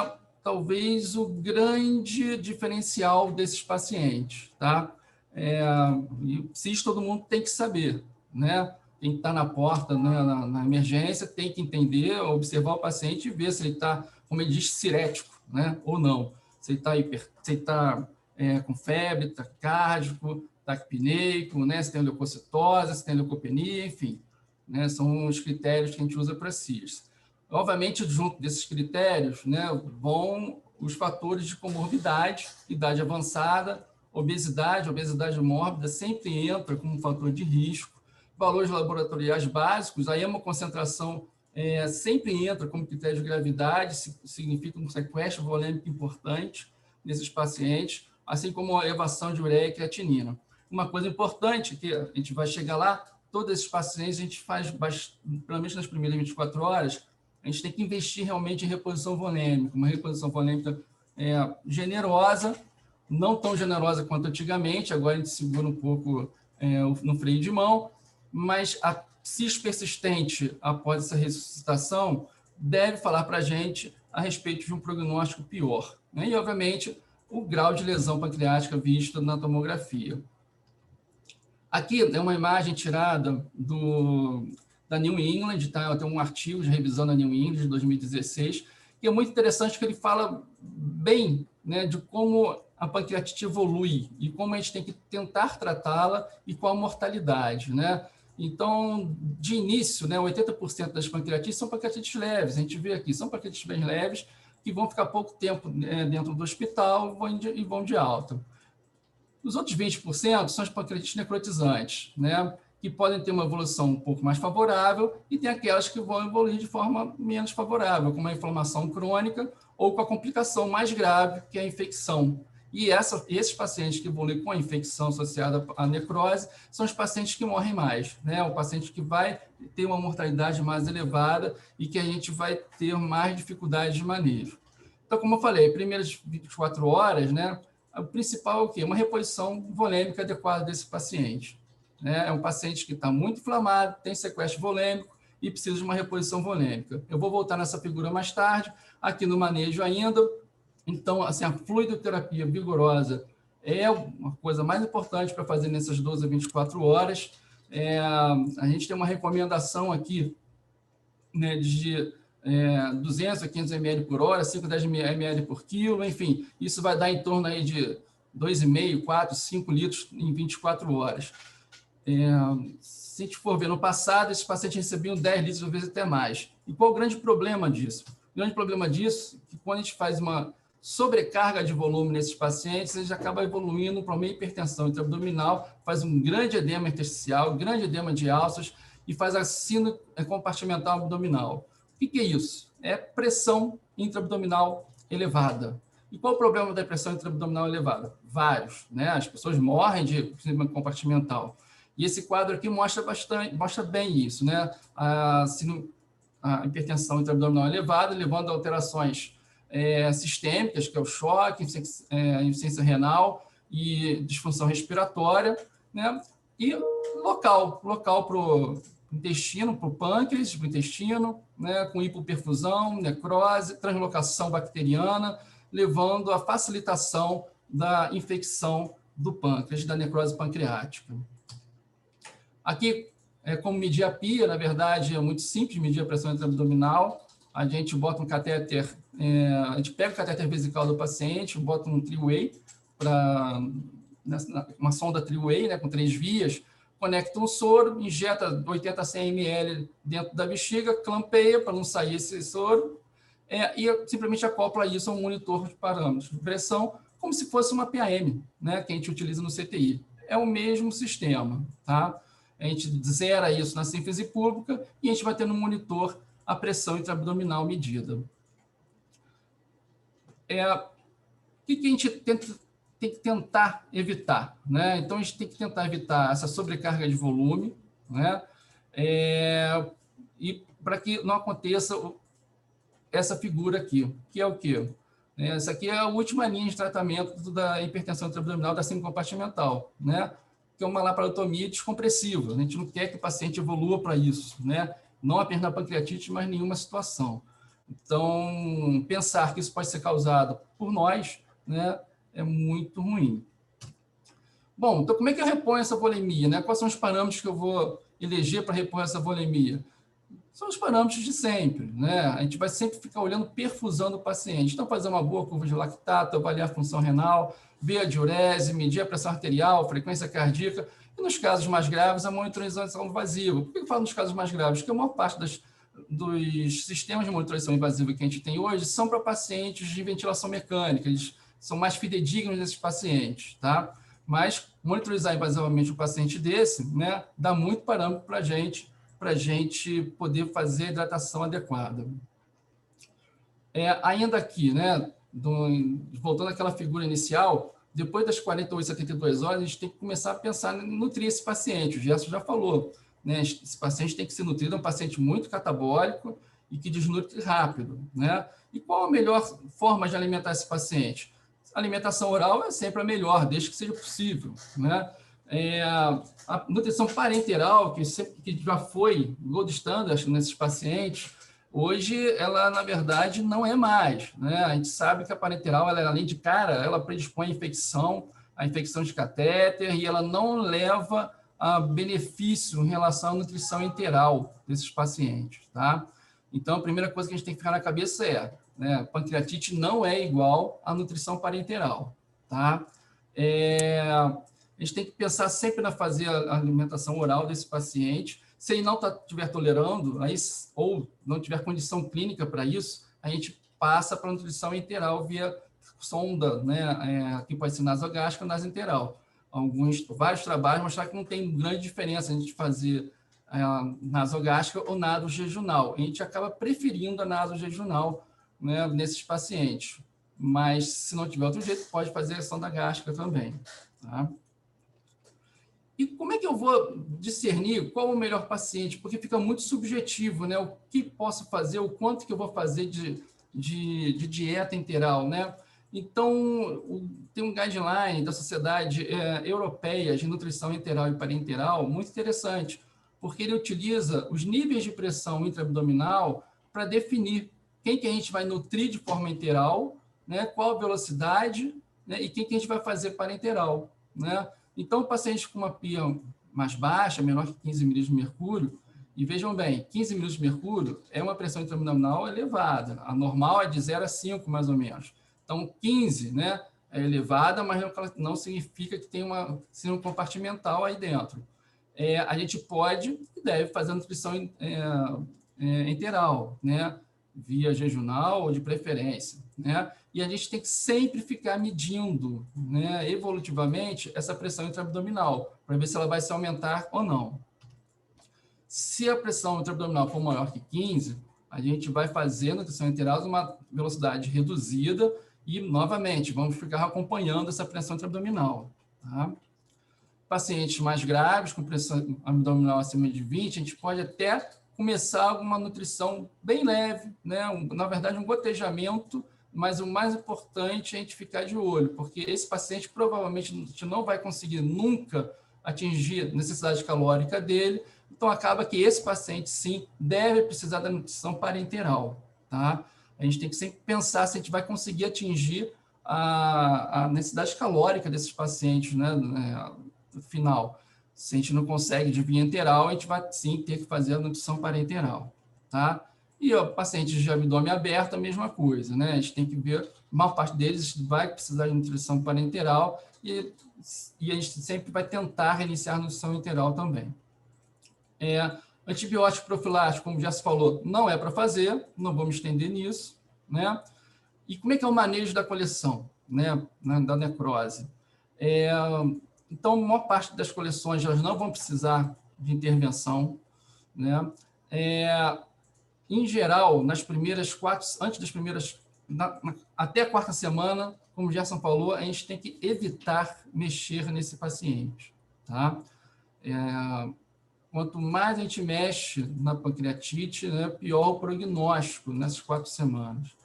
talvez o grande diferencial desses pacientes, tá? E CIRS todo mundo tem que saber, né? Quem está na porta, né, na emergência, tem que entender, observar o paciente e ver se ele está, como ele diz, cirético, né, ou não. Se ele está com febre, taquicárdico, taquipneico, né, se tem leucocitose, se tem leucopenia, enfim, né, são os critérios que a gente usa para CIRS. Obviamente, junto desses critérios, né, vão os fatores de comorbidade, idade avançada, obesidade mórbida sempre entra como um fator de risco, valores laboratoriais básicos, a hemoconcentração sempre entra como critério de gravidade, significa um sequestro volêmico importante nesses pacientes, assim como a elevação de ureia e creatinina. Uma coisa importante, que a gente vai chegar lá, todos esses pacientes a gente faz, pelo menos nas primeiras 24 horas, a gente tem que investir realmente em reposição volêmica, uma reposição volêmica generosa, não tão generosa quanto antigamente, agora a gente segura um pouco no freio de mão, mas a CIS persistente após essa ressuscitação deve falar para a gente a respeito de um prognóstico pior, né? E, obviamente, o grau de lesão pancreática visto na tomografia. Aqui é uma imagem tirada da New England, tá? Tem um artigo de revisão da New England de 2016, que é muito interessante, que ele fala bem, né, de como a pancreatite evolui e como a gente tem que tentar tratá-la e qual a mortalidade, né? Então, de início, né, 80% das pancreatites são pancreatites leves, a gente vê aqui, são pancreatites bem leves, que vão ficar pouco tempo dentro do hospital e vão de alta. Os outros 20% são as pancreatites necrotizantes, né, que podem ter uma evolução um pouco mais favorável, e tem aquelas que vão evoluir de forma menos favorável, como a inflamação crônica ou com a complicação mais grave, que é a infecção. E esses pacientes que evoluem com a infecção associada à necrose são os pacientes que morrem mais, né? O paciente que vai ter uma mortalidade mais elevada e que a gente vai ter mais dificuldade de manejo. Então, como eu falei, primeiras 24 horas, né? O principal é o quê? Uma reposição volêmica adequada desse paciente, né? É um paciente que está muito inflamado, tem sequestro volêmico e precisa de uma reposição volêmica. Eu vou voltar nessa figura mais tarde, aqui no manejo ainda. Então, assim, a fluidoterapia vigorosa é uma coisa mais importante para fazer nessas 12 a 24 horas. A gente tem uma recomendação aqui, né, de 200 a 500 ml por hora, 5 a 10 ml por quilo, enfim, isso vai dar em torno aí de 2,5, 4, 5 litros em 24 horas. Se a gente for ver no passado, esses pacientes recebiam 10 litros, às vezes até mais. E qual o grande problema disso? O grande problema disso é que quando a gente faz uma sobrecarga de volume nesses pacientes, eles acabam evoluindo para uma hipertensão intraabdominal, faz um grande edema intersticial, grande edema de alças e faz a síndrome compartimental abdominal. O que é isso? É pressão intraabdominal elevada. E qual o problema da pressão intraabdominal elevada? Vários, né? As pessoas morrem de síndrome compartimental. E esse quadro aqui mostra bem isso, né? A hipertensão intraabdominal elevada, levando a alterações sistêmicas, que é o choque, insuficiência renal e disfunção respiratória, né? E local para o intestino, para o pâncreas, para o intestino, né? Com hipoperfusão, necrose, translocação bacteriana, levando à facilitação da infecção do pâncreas, da necrose pancreática. Aqui, como medir a PIA, na verdade, é muito simples medir a pressão intraabdominal. A gente bota um catéter, a gente pega o catéter vesical do paciente, bota um three-way, uma sonda three-way, né, com 3 vias, conecta um soro, injeta 80 a 100 ml dentro da bexiga, clampeia para não sair esse soro, e simplesmente acopla isso a um monitor de parâmetros de pressão, como se fosse uma PAM, né, que a gente utiliza no CTI. É o mesmo sistema, tá? A gente zera isso na síntese pública e a gente vai ter no monitor a pressão intraabdominal medida. O que a gente tem que tentar evitar, né? Então, a gente tem que tentar evitar essa sobrecarga de volume, né? E para que não aconteça essa figura aqui, que é o quê? Essa aqui é a última linha de tratamento da hipertensão intraabdominal da síndrome compartimental, né? Que é uma laparotomia descompressiva. A gente não quer que o paciente evolua para isso, né? Não apenas na pancreatite, mas nenhuma situação. Então, pensar que isso pode ser causado por nós, né, é muito ruim. Bom, então como é que eu reponho essa volemia, né? Quais são os parâmetros que eu vou eleger para repor essa volemia? São os parâmetros de sempre, né? A gente vai sempre ficar olhando perfusão do paciente. Então, fazer uma boa curva de lactato, avaliar a função renal, ver a diurese, medir a pressão arterial, frequência cardíaca. E nos casos mais graves, a monitorização invasiva. Por que eu falo nos casos mais graves? Porque a maior parte dos sistemas de monitorização invasiva que a gente tem hoje são para pacientes de ventilação mecânica. Eles são mais fidedignos desses pacientes, tá? Mas monitorizar invasivamente um paciente desse, né, dá muito parâmetro para a gente poder fazer a hidratação adequada. Ainda aqui, né, voltando àquela figura inicial, depois das 48, 72 horas, a gente tem que começar a pensar em nutrir esse paciente. O Gerson já falou, né? Esse paciente tem que ser nutrido, é um paciente muito catabólico e que desnutre rápido, né? E qual a melhor forma de alimentar esse paciente? A alimentação oral é sempre a melhor, desde que seja possível, né? A nutrição parenteral, que já foi gold standard nesses pacientes, hoje ela, na verdade, não é mais, né? A gente sabe que a parenteral, ela, além de cara, ela predispõe a infecção de catéter, e ela não leva a benefício em relação à nutrição enteral desses pacientes, tá? Então, a primeira coisa que a gente tem que ficar na cabeça é, né, pancreatite não é igual à nutrição parenteral, tá? A gente tem que pensar sempre na fazer a alimentação oral desse paciente. Se ele não estiver tolerando, ou não tiver condição clínica para isso, a gente passa para a nutrição enteral via sonda, né? Que pode ser nasogástrica ou nasoenteral. Vários trabalhos mostraram que não tem grande diferença a gente fazer nasogástrica ou nasojejunal. A gente acaba preferindo a nasojejunal, né, nesses pacientes. Mas, se não tiver outro jeito, pode fazer a sonda gástrica também, tá? E como é que eu vou discernir qual o melhor paciente? Porque fica muito subjetivo, né? O que posso fazer, o quanto que eu vou fazer de dieta enteral, né? Então, tem um guideline da Sociedade Europeia de Nutrição Enteral e Parenteral muito interessante, porque ele utiliza os níveis de pressão intraabdominal para definir quem que a gente vai nutrir de forma enteral, né? Qual a velocidade, né? E quem que a gente vai fazer parenteral, né? Então, paciente com uma PIA mais baixa, menor que 15 milímetros de mercúrio, e vejam bem, 15 milímetros de mercúrio é uma pressão intraabdominal elevada. A normal é de 0 a 5, mais ou menos. Então, 15, né, é elevada, mas não significa que tem uma síndrome compartimental aí dentro. A gente pode e deve fazer a nutrição enteral, né, via jejunal ou de preferência, né? E a gente tem que sempre ficar medindo, né, evolutivamente essa pressão intraabdominal, para ver se ela vai se aumentar ou não. Se a pressão intraabdominal for maior que 15, a gente vai fazer a nutrição enteral a uma velocidade reduzida e, novamente, vamos ficar acompanhando essa pressão intraabdominal, tá? Pacientes mais graves, com pressão abdominal acima de 20, a gente pode até começar uma nutrição bem leve, né? Na verdade, um gotejamento, mas o mais importante é a gente ficar de olho, porque esse paciente provavelmente a gente não vai conseguir nunca atingir a necessidade calórica dele, então acaba que esse paciente, sim, deve precisar da nutrição parenteral, tá? A gente tem que sempre pensar se a gente vai conseguir atingir a necessidade calórica desses pacientes, né, no final. Se a gente não consegue de via enteral, a gente vai, sim, ter que fazer a nutrição parenteral, tá? E o paciente de abdômen aberto, a mesma coisa, né? A gente tem que ver, a maior parte deles vai precisar de nutrição parenteral e a gente sempre vai tentar reiniciar a nutrição enteral também. Antibiótico profilático, como já se falou, não é para fazer, não vou me estender nisso, né? E como é que é o manejo da coleção, né, da necrose? Então, a maior parte das coleções elas não vão precisar de intervenção, né? Em geral, nas primeiras até a quarta semana, como o Gerson falou, a gente tem que evitar mexer nesse paciente, tá? Quanto mais a gente mexe na pancreatite, né, pior o prognóstico nessas 4 semanas.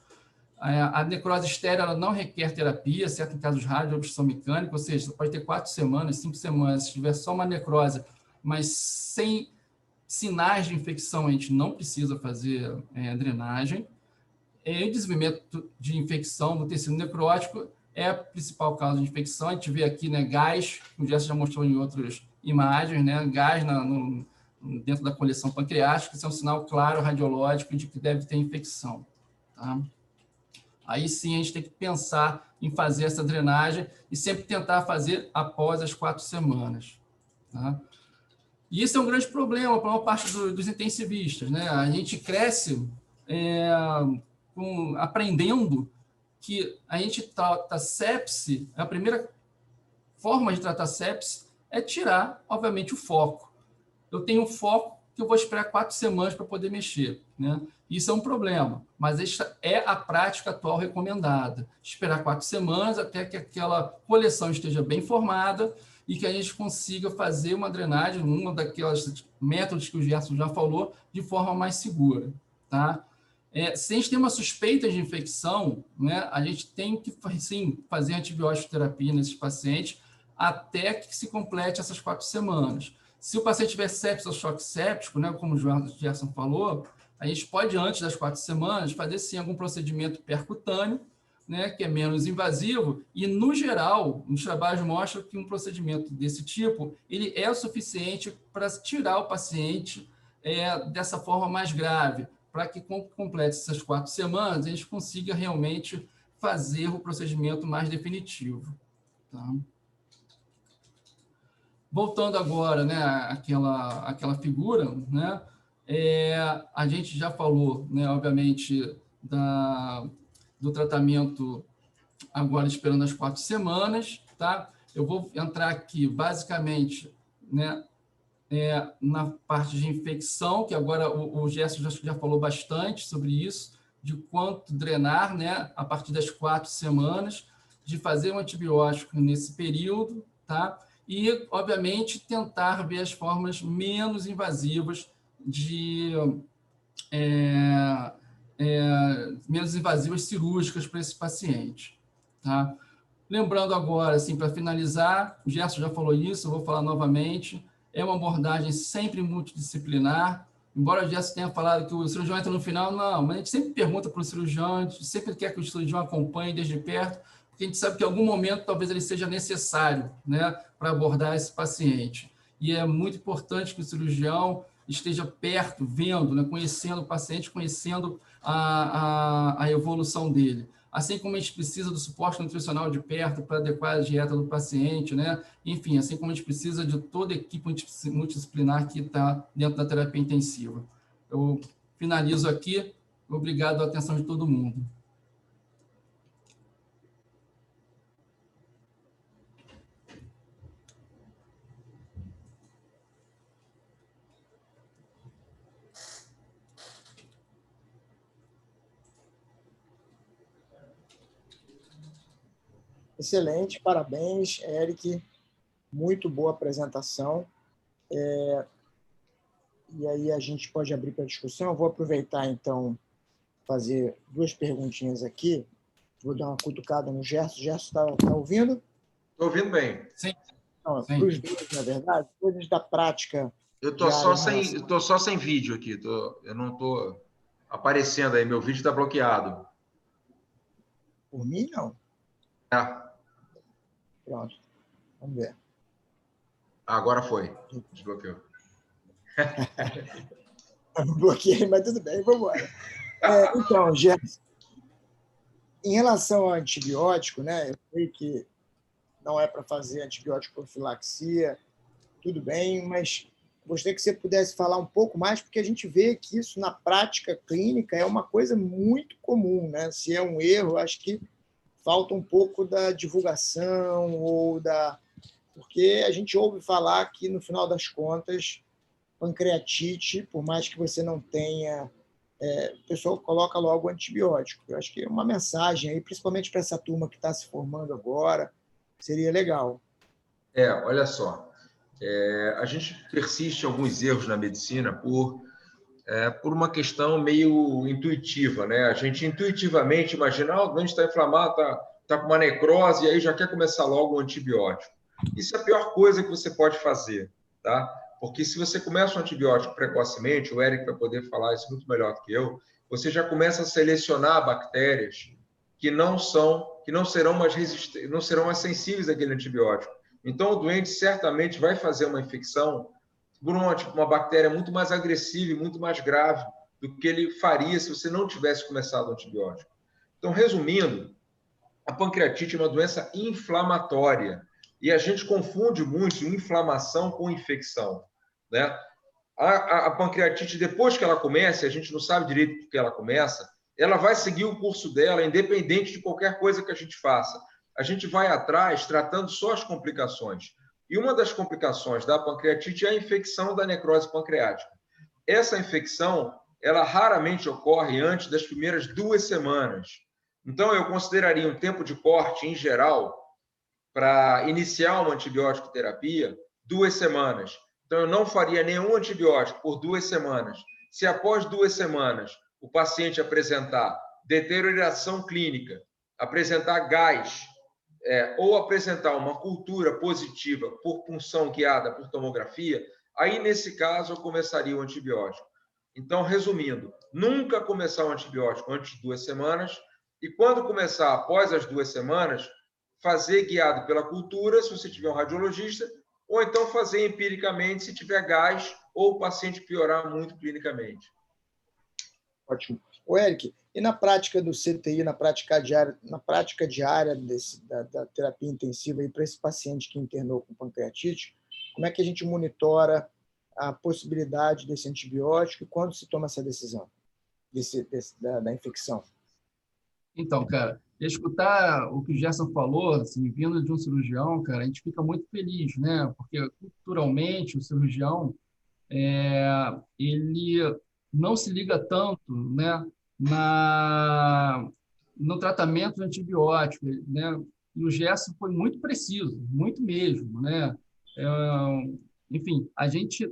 A necrose estéril ela não requer terapia, exceto em casos raros de obstrução mecânica, ou seja, você pode ter 4 semanas, 5 semanas, se tiver só uma necrose, mas sem sinais de infecção, a gente não precisa fazer drenagem. O desenvolvimento de infecção no tecido necrótico é a principal causa de infecção. A gente vê aqui, né, gás, o Gerson já mostrou em outras imagens, né, gás dentro da coleção pancreática, isso é um sinal claro radiológico de que deve ter infecção, tá? Aí sim a gente tem que pensar em fazer essa drenagem e sempre tentar fazer após as 4 semanas, tá? E isso é um grande problema para uma parte dos intensivistas, né? A gente cresce aprendendo que a gente trata sepse, a primeira forma de tratar sepse é tirar, obviamente, o foco. Eu tenho um foco que eu vou esperar 4 semanas para poder mexer, né? Isso é um problema, mas esta é a prática atual recomendada. Esperar 4 semanas até que aquela coleção esteja bem formada e que a gente consiga fazer uma drenagem, uma daquelas métodos que o Gerson já falou, de forma mais segura, tá? Se a gente tem uma suspeita de infecção, né, a gente tem que, sim, fazer antibiótico terapia nesses pacientes até que se complete essas 4 semanas. Se o paciente tiver sepsis ou choque séptico, né, como o Gerson falou, a gente pode, antes das 4 semanas, fazer, sim, algum procedimento percutâneo, né, que é menos invasivo, e, no geral, os trabalhos mostram que um procedimento desse tipo ele é o suficiente para tirar o paciente dessa forma mais grave, para que, quando complete essas 4 semanas, a gente consiga realmente fazer o procedimento mais definitivo. Tá? Voltando agora, né, àquela figura, né, a gente já falou, né, obviamente, do tratamento agora esperando as 4 semanas, tá? Eu vou entrar aqui, basicamente, né, na parte de infecção, que agora o Gerson já falou bastante sobre isso, de quanto drenar, né, a partir das 4 semanas, de fazer um antibiótico nesse período, tá? E, obviamente, tentar ver as formas menos invasivas menos invasivas cirúrgicas para esse paciente, tá? Lembrando agora, assim, para finalizar, o Gerson já falou isso, eu vou falar novamente, é uma abordagem sempre multidisciplinar, embora o Gerson tenha falado que o cirurgião entra no final, não, mas a gente sempre pergunta para o cirurgião, a gente sempre quer que o cirurgião acompanhe desde perto, porque a gente sabe que em algum momento talvez ele seja necessário, né, para abordar esse paciente. E é muito importante que o cirurgião esteja perto, vendo, né, conhecendo o paciente, conhecendo a evolução dele. Assim como a gente precisa do suporte nutricional de perto para adequar a dieta do paciente, né? Enfim, assim como a gente precisa de toda a equipe multidisciplinar que está dentro da terapia intensiva. Eu finalizo aqui. Obrigado pela atenção de todo mundo.
Excelente, parabéns, Eric. Muito boa apresentação. E aí a gente pode abrir para discussão. Eu vou aproveitar, então, fazer 2 perguntinhas aqui. Vou dar uma cutucada no Gerson. Gerson, está ouvindo?
Estou ouvindo bem.
Sim.
Para os 2, na verdade, coisas da prática.
Eu estou só sem vídeo aqui. Eu não estou aparecendo aí. Meu vídeo está bloqueado.
Por mim, não. Pronto. Vamos ver.
Agora foi. Desbloqueou.
Bloqueei, mas tudo bem, vamos embora. Então, Gerson, em relação ao antibiótico, né, eu sei que não é para fazer antibiótico profilaxia, tudo bem, mas gostaria que você pudesse falar um pouco mais, porque a gente vê que isso na prática clínica é uma coisa muito comum, né? Se é um erro, acho que falta um pouco da divulgação porque a gente ouve falar que, no final das contas, pancreatite, por mais que você não tenha, o pessoal coloca logo o antibiótico. Eu acho que é uma mensagem aí, principalmente para essa turma que está se formando agora, seria legal.
Olha só, a gente persiste em alguns erros na medicina por uma questão meio intuitiva, né? A gente intuitivamente imagina, o doente está inflamado, está com uma necrose, e aí já quer começar logo o antibiótico. Isso é a pior coisa que você pode fazer, tá? Porque se você começa um antibiótico precocemente, o Eric vai poder falar isso muito melhor do que eu, você já começa a selecionar bactérias que não serão mais sensíveis àquele antibiótico. Então, o doente certamente vai fazer uma infecção por uma bactéria muito mais agressiva e muito mais grave do que ele faria se você não tivesse começado o antibiótico. Então, resumindo, a pancreatite é uma doença inflamatória e a gente confunde muito inflamação com infecção, né? A pancreatite, depois que ela começa, a gente não sabe direito por que ela começa, ela vai seguir o curso dela, independente de qualquer coisa que a gente faça. A gente vai atrás tratando só as complicações. E uma das complicações da pancreatite é a infecção da necrose pancreática. Essa infecção, ela raramente ocorre antes das primeiras 2 semanas. Então, eu consideraria um tempo de corte, em geral, para iniciar uma antibiótico terapia, 2 semanas. Então, eu não faria nenhum antibiótico por 2 semanas. Se após 2 semanas o paciente apresentar deterioração clínica, apresentar gás, ou apresentar uma cultura positiva por punção guiada por tomografia, aí, nesse caso, eu começaria o antibiótico. Então, resumindo, nunca começar o antibiótico antes de 2 semanas, e quando começar após as 2 semanas, fazer guiado pela cultura, se você tiver um radiologista, ou então fazer empiricamente se tiver gás ou o paciente piorar muito clinicamente.
Ótimo. Ô, Eric, e na prática do CTI, na prática diária da terapia intensiva para esse paciente que internou com pancreatite, como é que a gente monitora a possibilidade desse antibiótico e quando se toma essa decisão da infecção?
Então, cara, escutar o que o Gerson falou, assim, vindo de um cirurgião, cara, a gente fica muito feliz, né? Porque culturalmente o cirurgião ele não se liga tanto, né, no tratamento do antibiótico, né? E o Gerson foi muito preciso, muito mesmo, né? Enfim, a gente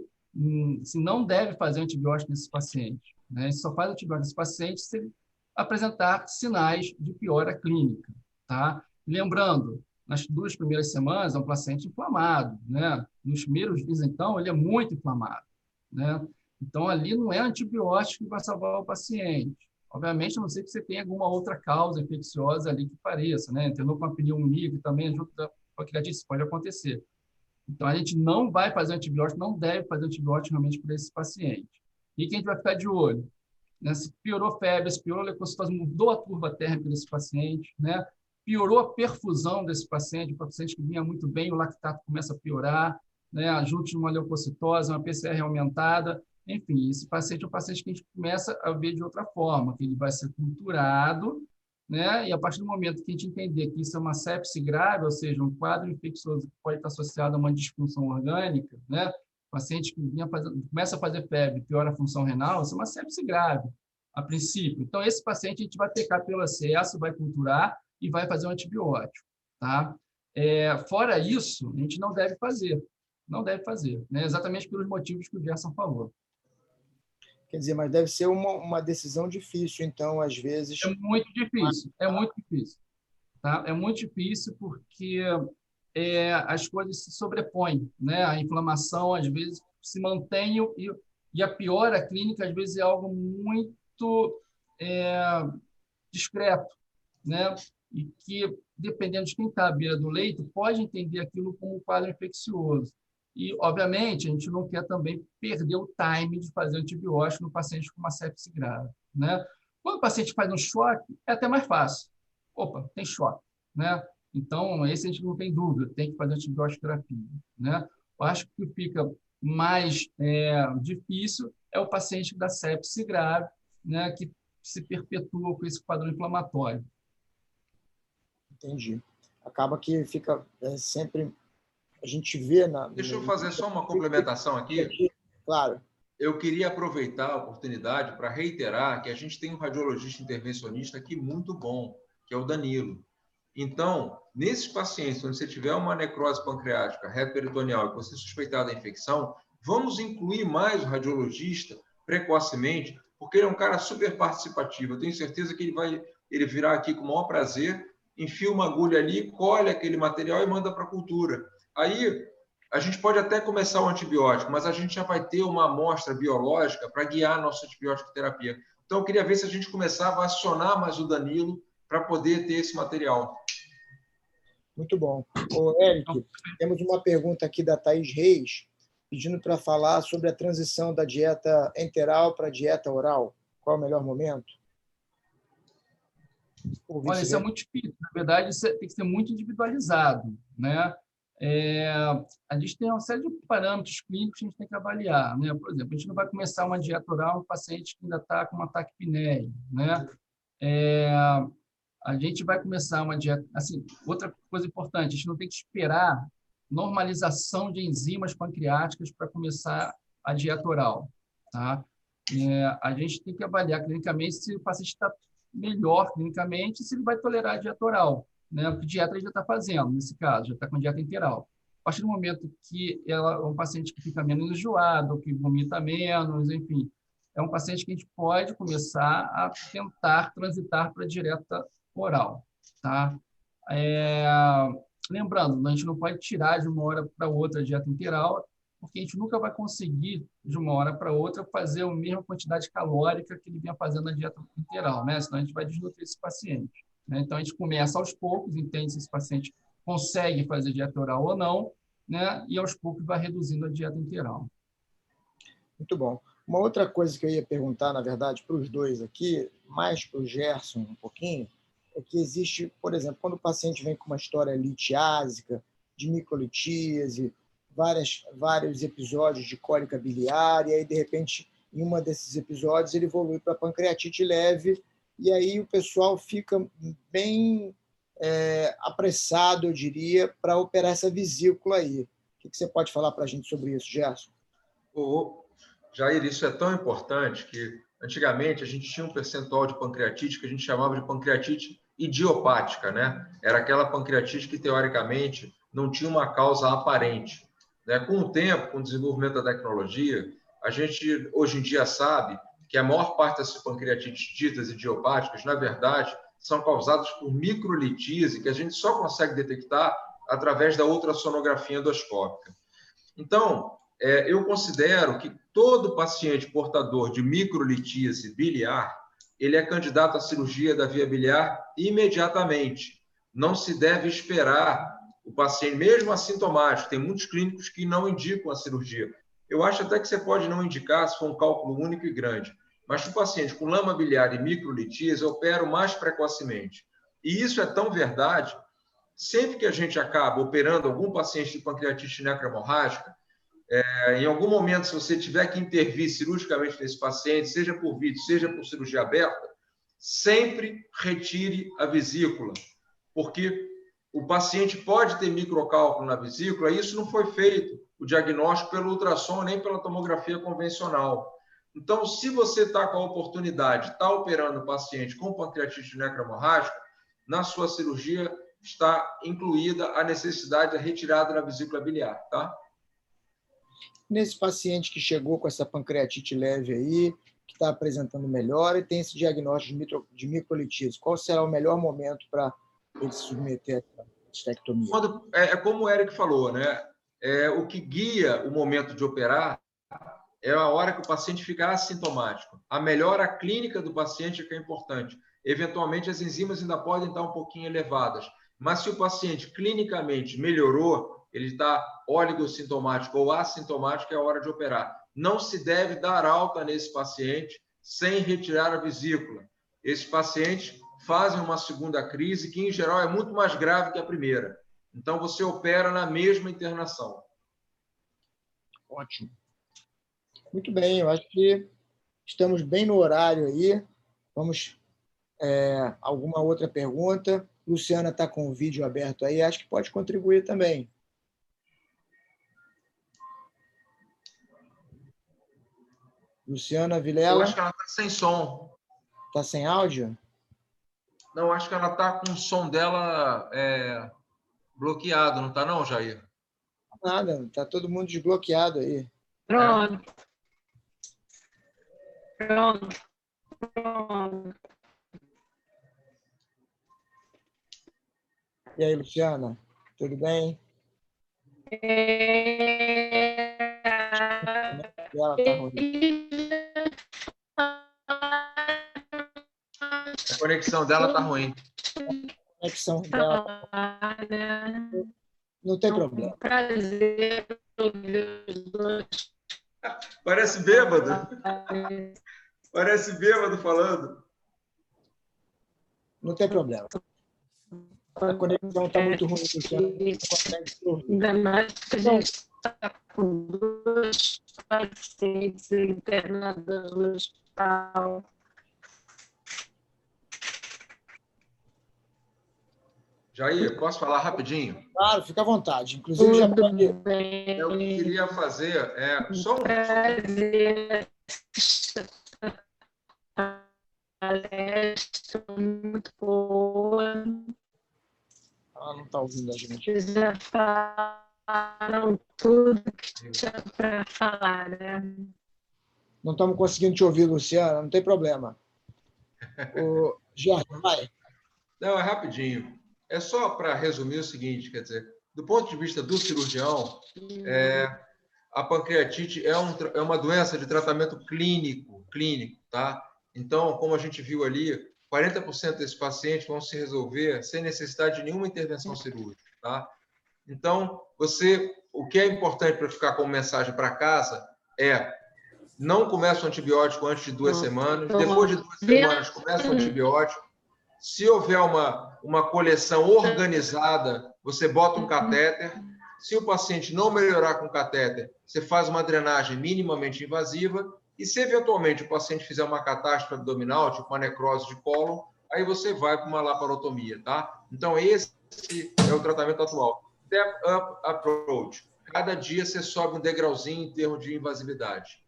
não deve fazer antibiótico nesse paciente, né? A gente só faz antibiótico nesse paciente se ele apresentar sinais de piora clínica, tá? Lembrando, nas 2 primeiras semanas é um paciente inflamado, né? Nos primeiros dias, então, ele é muito inflamado, né? Então, ali não é antibiótico que vai salvar o paciente. Obviamente, a não ser que você tenha alguma outra causa infecciosa ali que pareça, né? Internou com a pneumonia, que também ajuda a pancreatite, pode acontecer. Então, a gente não vai fazer antibiótico, não deve fazer antibiótico realmente para esse paciente. E que a gente vai ficar de olho? Né? Se piorou febre, se piorou leucocitose, mudou a turba térmica desse paciente, né? Piorou a perfusão desse paciente, o paciente que vinha muito bem, o lactato começa a piorar, né? Ajude uma leucocitose, uma PCR aumentada. Enfim, esse paciente é um paciente que a gente começa a ver de outra forma, que ele vai ser culturado, né? E a partir do momento que a gente entender que isso é uma sepse grave, ou seja, um quadro infeccioso que pode estar associado a uma disfunção orgânica, né? O paciente que começa a fazer febre, piora a função renal, isso é uma sepse grave, a princípio. Então, esse paciente a gente vai pecar pelo acesso, vai culturar e vai fazer um antibiótico, tá? Fora isso, a gente não deve fazer, né? Exatamente pelos motivos que o Gerson falou.
Quer dizer, mas deve ser uma decisão difícil, então, às vezes...
É muito difícil, tá? É muito difícil porque as coisas se sobrepõem, né? A inflamação, às vezes, se mantém e a piora clínica, às vezes, é algo muito discreto, né? E que, dependendo de quem está à beira do leito, pode entender aquilo como um quadro infeccioso. E, obviamente, a gente não quer também perder o time de fazer antibiótico no paciente com uma sepse grave, né? Quando o paciente faz um choque, é até mais fácil. Opa, tem choque, né? Então, esse a gente não tem dúvida, tem que fazer antibiótico terapia, né? Eu acho que o que fica mais difícil é o paciente da sepse grave, né? Que se perpetua com esse quadro inflamatório.
Entendi. Acaba que fica sempre... A gente vê
Deixa eu fazer só uma complementação aqui.
Claro.
Eu queria aproveitar a oportunidade para reiterar que a gente tem um radiologista intervencionista aqui muito bom, que é o Danilo. Então, nesses pacientes, onde você tiver uma necrose pancreática, retroperitoneal e você suspeitar da infecção, vamos incluir mais o radiologista precocemente, porque ele é um cara super participativo. Eu tenho certeza que ele virá aqui com o maior prazer, enfia uma agulha ali, colhe aquele material e manda para a cultura. Aí, a gente pode até começar o antibiótico, mas a gente já vai ter uma amostra biológica para guiar a nossa antibiótico terapia. Então, eu queria ver se a gente começava a acionar mais o Danilo para poder ter esse material.
Muito bom. Ô, Eric, temos uma pergunta aqui da Thaís Reis, pedindo para falar sobre a transição da dieta enteral para a dieta oral. Qual é o melhor momento?
Olha, isso é muito difícil. Na verdade, isso tem que ser muito individualizado, né? A gente tem uma série de parâmetros clínicos que a gente tem que avaliar, né? Por exemplo, a gente não vai começar uma dieta oral no paciente que ainda está com um ataque apneia, né? A gente vai começar uma dieta... Assim, outra coisa importante, a gente não tem que esperar normalização de enzimas pancreáticas para começar a dieta oral, tá? A gente tem que avaliar clinicamente se o paciente está melhor clinicamente, se ele vai tolerar a dieta oral, né? Que dieta ele já está fazendo, nesse caso, já está com dieta enteral. A partir do momento que ela é um paciente que fica menos enjoado, que vomita menos, enfim, é um paciente que a gente pode começar a tentar transitar para a dieta oral, tá? Lembrando, a gente não pode tirar de uma hora para outra a dieta integral, porque a gente nunca vai conseguir, de uma hora para outra, fazer a mesma quantidade calórica que ele vinha fazendo na dieta integral, né? Senão a gente vai desnutrir esse paciente, né? Então, a gente começa aos poucos, entende se esse paciente consegue fazer dieta oral ou não, né? E aos poucos vai reduzindo a dieta integral.
Muito bom. Uma outra coisa que eu ia perguntar, na verdade, para os dois aqui, mais para o Gerson um pouquinho, é que existe, por exemplo, quando o paciente vem com uma história litiásica, de microlitíase, vários episódios de cólica biliar, e aí, de repente, em um desses episódios, ele evolui para pancreatite leve, e aí o pessoal fica bem apressado, eu diria, para operar essa vesícula aí. O que você pode falar para a gente sobre isso, Gerson?
Jair, isso é tão importante que antigamente a gente tinha um percentual de pancreatite que a gente chamava de pancreatite idiopática, né? Era aquela pancreatite que, teoricamente, não tinha uma causa aparente, né? Com o tempo, com o desenvolvimento da tecnologia, a gente hoje em dia sabe que a maior parte dessas pancreatites ditas idiopáticas, na verdade, são causadas por microlitise, que a gente só consegue detectar através da ultrassonografia endoscópica. Então, eu considero que todo paciente portador de microlitise biliar, ele é candidato à cirurgia da via biliar imediatamente. Não se deve esperar o paciente, mesmo assintomático. Tem muitos clínicos que não indicam a cirurgia. Eu acho até que você pode não indicar se for um cálculo único e grande. Mas o paciente com lama biliar e microlitise, eu opero mais precocemente. E isso é tão verdade, sempre que a gente acaba operando algum paciente de pancreatite necrohemorrágica, em algum momento, se você tiver que intervir cirurgicamente nesse paciente, seja por vídeo, seja por cirurgia aberta, sempre retire a vesícula, porque o paciente pode ter microcálculo na vesícula e isso não foi feito, o diagnóstico pelo ultrassom nem pela tomografia convencional. Então, se você está com a oportunidade de estar operando o paciente com pancreatite necrohemorrágica, na sua cirurgia está incluída a necessidade da retirada da vesícula biliar, tá?
Nesse paciente que chegou com essa pancreatite leve aí, que está apresentando melhora e tem esse diagnóstico de microlitise, qual será o melhor momento para ele se submeter à estectomia?
É como o Eric falou, né? O que guia o momento de operar é a hora que o paciente fica assintomático. A melhora clínica do paciente é que é importante. Eventualmente, as enzimas ainda podem estar um pouquinho elevadas, mas se o paciente clinicamente melhorou, ele está oligossintomático ou assintomático, é a hora de operar. Não se deve dar alta nesse paciente sem retirar a vesícula. Esses pacientes fazem uma segunda crise, que em geral é muito mais grave que a primeira. Então, você opera na mesma internação.
Ótimo. Muito bem, eu acho que estamos bem no horário aí. Vamos. Alguma outra pergunta? Luciana está com o vídeo aberto aí, acho que pode contribuir também. Luciana Vilela.
Eu acho que ela está sem som.
Está sem áudio?
Não, acho que ela está com o som dela bloqueado, não está não, Jair?
Nada, está todo mundo desbloqueado aí.
Pronto.
E aí, Luciana, tudo bem? Ela tá ruim.
A conexão dela está ruim.
A conexão dela. Não tem problema.
Prazer ouvir os dois.
Parece bêbado. Parece bêbado falando.
Não tem problema. A conexão está muito ruim, Luciana. Não consegue se ouvir.
Ainda mais que a gente está com 2 pacientes internados no hospital.
Jair, posso falar rapidinho?
Claro, fica à vontade. Inclusive, já pode...
Eu queria fazer só um...
Prazer. Palestra muito boa.
Ela não está ouvindo a gente.
Vocês já falaram tudo que tinha para falar, né?
Não estamos conseguindo te ouvir, Luciana, não tem problema. O Gerson, vai.
Não, é rapidinho. É só para resumir o seguinte, quer dizer, do ponto de vista do cirurgião, a pancreatite é uma doença de tratamento clínico, tá? Então, como a gente viu ali, 40% desses pacientes vão se resolver sem necessidade de nenhuma intervenção cirúrgica, tá? Então, o que é importante para ficar como mensagem para casa é: não comece o antibiótico antes de 2 semanas, depois de 2 semanas começa o antibiótico. Se houver uma coleção organizada, você bota um catéter. Se o paciente não melhorar com o catéter, você faz uma drenagem minimamente invasiva. E se eventualmente o paciente fizer uma catástrofe abdominal, tipo uma necrose de cólon, aí você vai para uma laparotomia, tá? Então, esse é o tratamento atual. Step up approach. Cada dia você sobe um degrauzinho em termos de invasividade.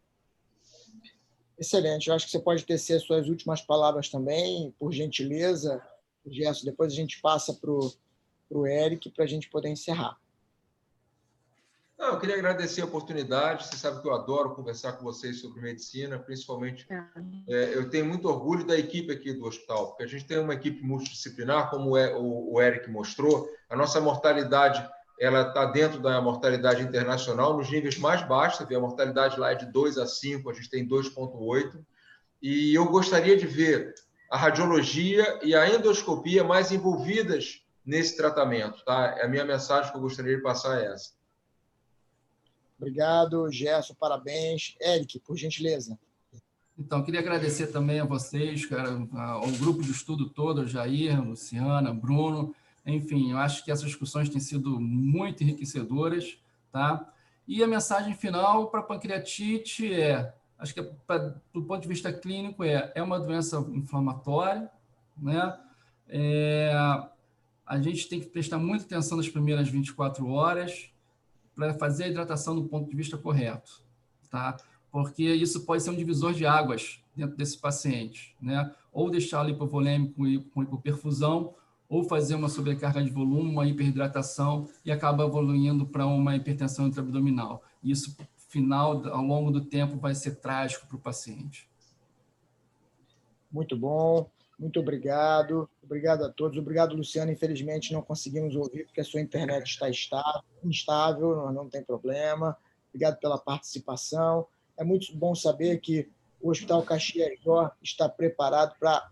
Excelente. Eu acho que você pode tecer as suas últimas palavras também, por gentileza, Gerson. Depois a gente passa para o Eric para a gente poder encerrar.
Não, eu queria agradecer a oportunidade. Você sabe que eu adoro conversar com vocês sobre medicina, principalmente. Eu tenho muito orgulho da equipe aqui do hospital, porque a gente tem uma equipe multidisciplinar, como o Eric mostrou. A nossa mortalidade ela está dentro da mortalidade internacional, nos níveis mais baixos. Você vê a mortalidade lá é de 2 a 5, a gente tem 2,8. E eu gostaria de ver a radiologia e a endoscopia mais envolvidas nesse tratamento, tá? A minha mensagem que eu gostaria de passar é essa.
Obrigado, Gerson, parabéns. Eric, por gentileza.
Então, queria agradecer também a vocês, cara, ao grupo de estudo todo, Jair, Luciana, Bruno. Enfim, eu acho que essas discussões têm sido muito enriquecedoras, tá? E a mensagem final para a pancreatite acho que do ponto de vista clínico é uma doença inflamatória, né? A gente tem que prestar muita atenção nas primeiras 24 horas para fazer a hidratação do ponto de vista correto, tá? Porque isso pode ser um divisor de águas dentro desse paciente, né? Ou deixá-lo hipovolêmico com hipoperfusão, ou fazer uma sobrecarga de volume, uma hiperidratação e acaba evoluindo para uma hipertensão intraabdominal. Isso, ao longo do tempo, vai ser trágico para o paciente.
Muito bom, muito obrigado. Obrigado a todos. Obrigado, Luciano. Infelizmente, não conseguimos ouvir porque a sua internet está instável, não tem problema. Obrigado pela participação. É muito bom saber que o Hospital Caxias-Dó está preparado para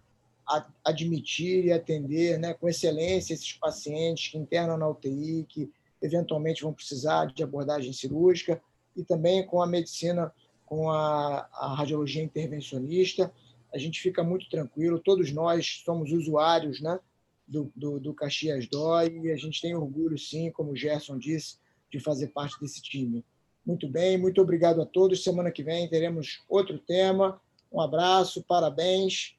admitir e atender, né, com excelência esses pacientes que internam na UTI, que eventualmente vão precisar de abordagem cirúrgica, e também com a medicina, com a radiologia intervencionista. A gente fica muito tranquilo, todos nós somos usuários, né, do Caxias-Dó, e a gente tem orgulho, sim, como o Gerson disse, de fazer parte desse time. Muito bem, muito obrigado a todos. Semana que vem teremos outro tema. Um abraço, parabéns.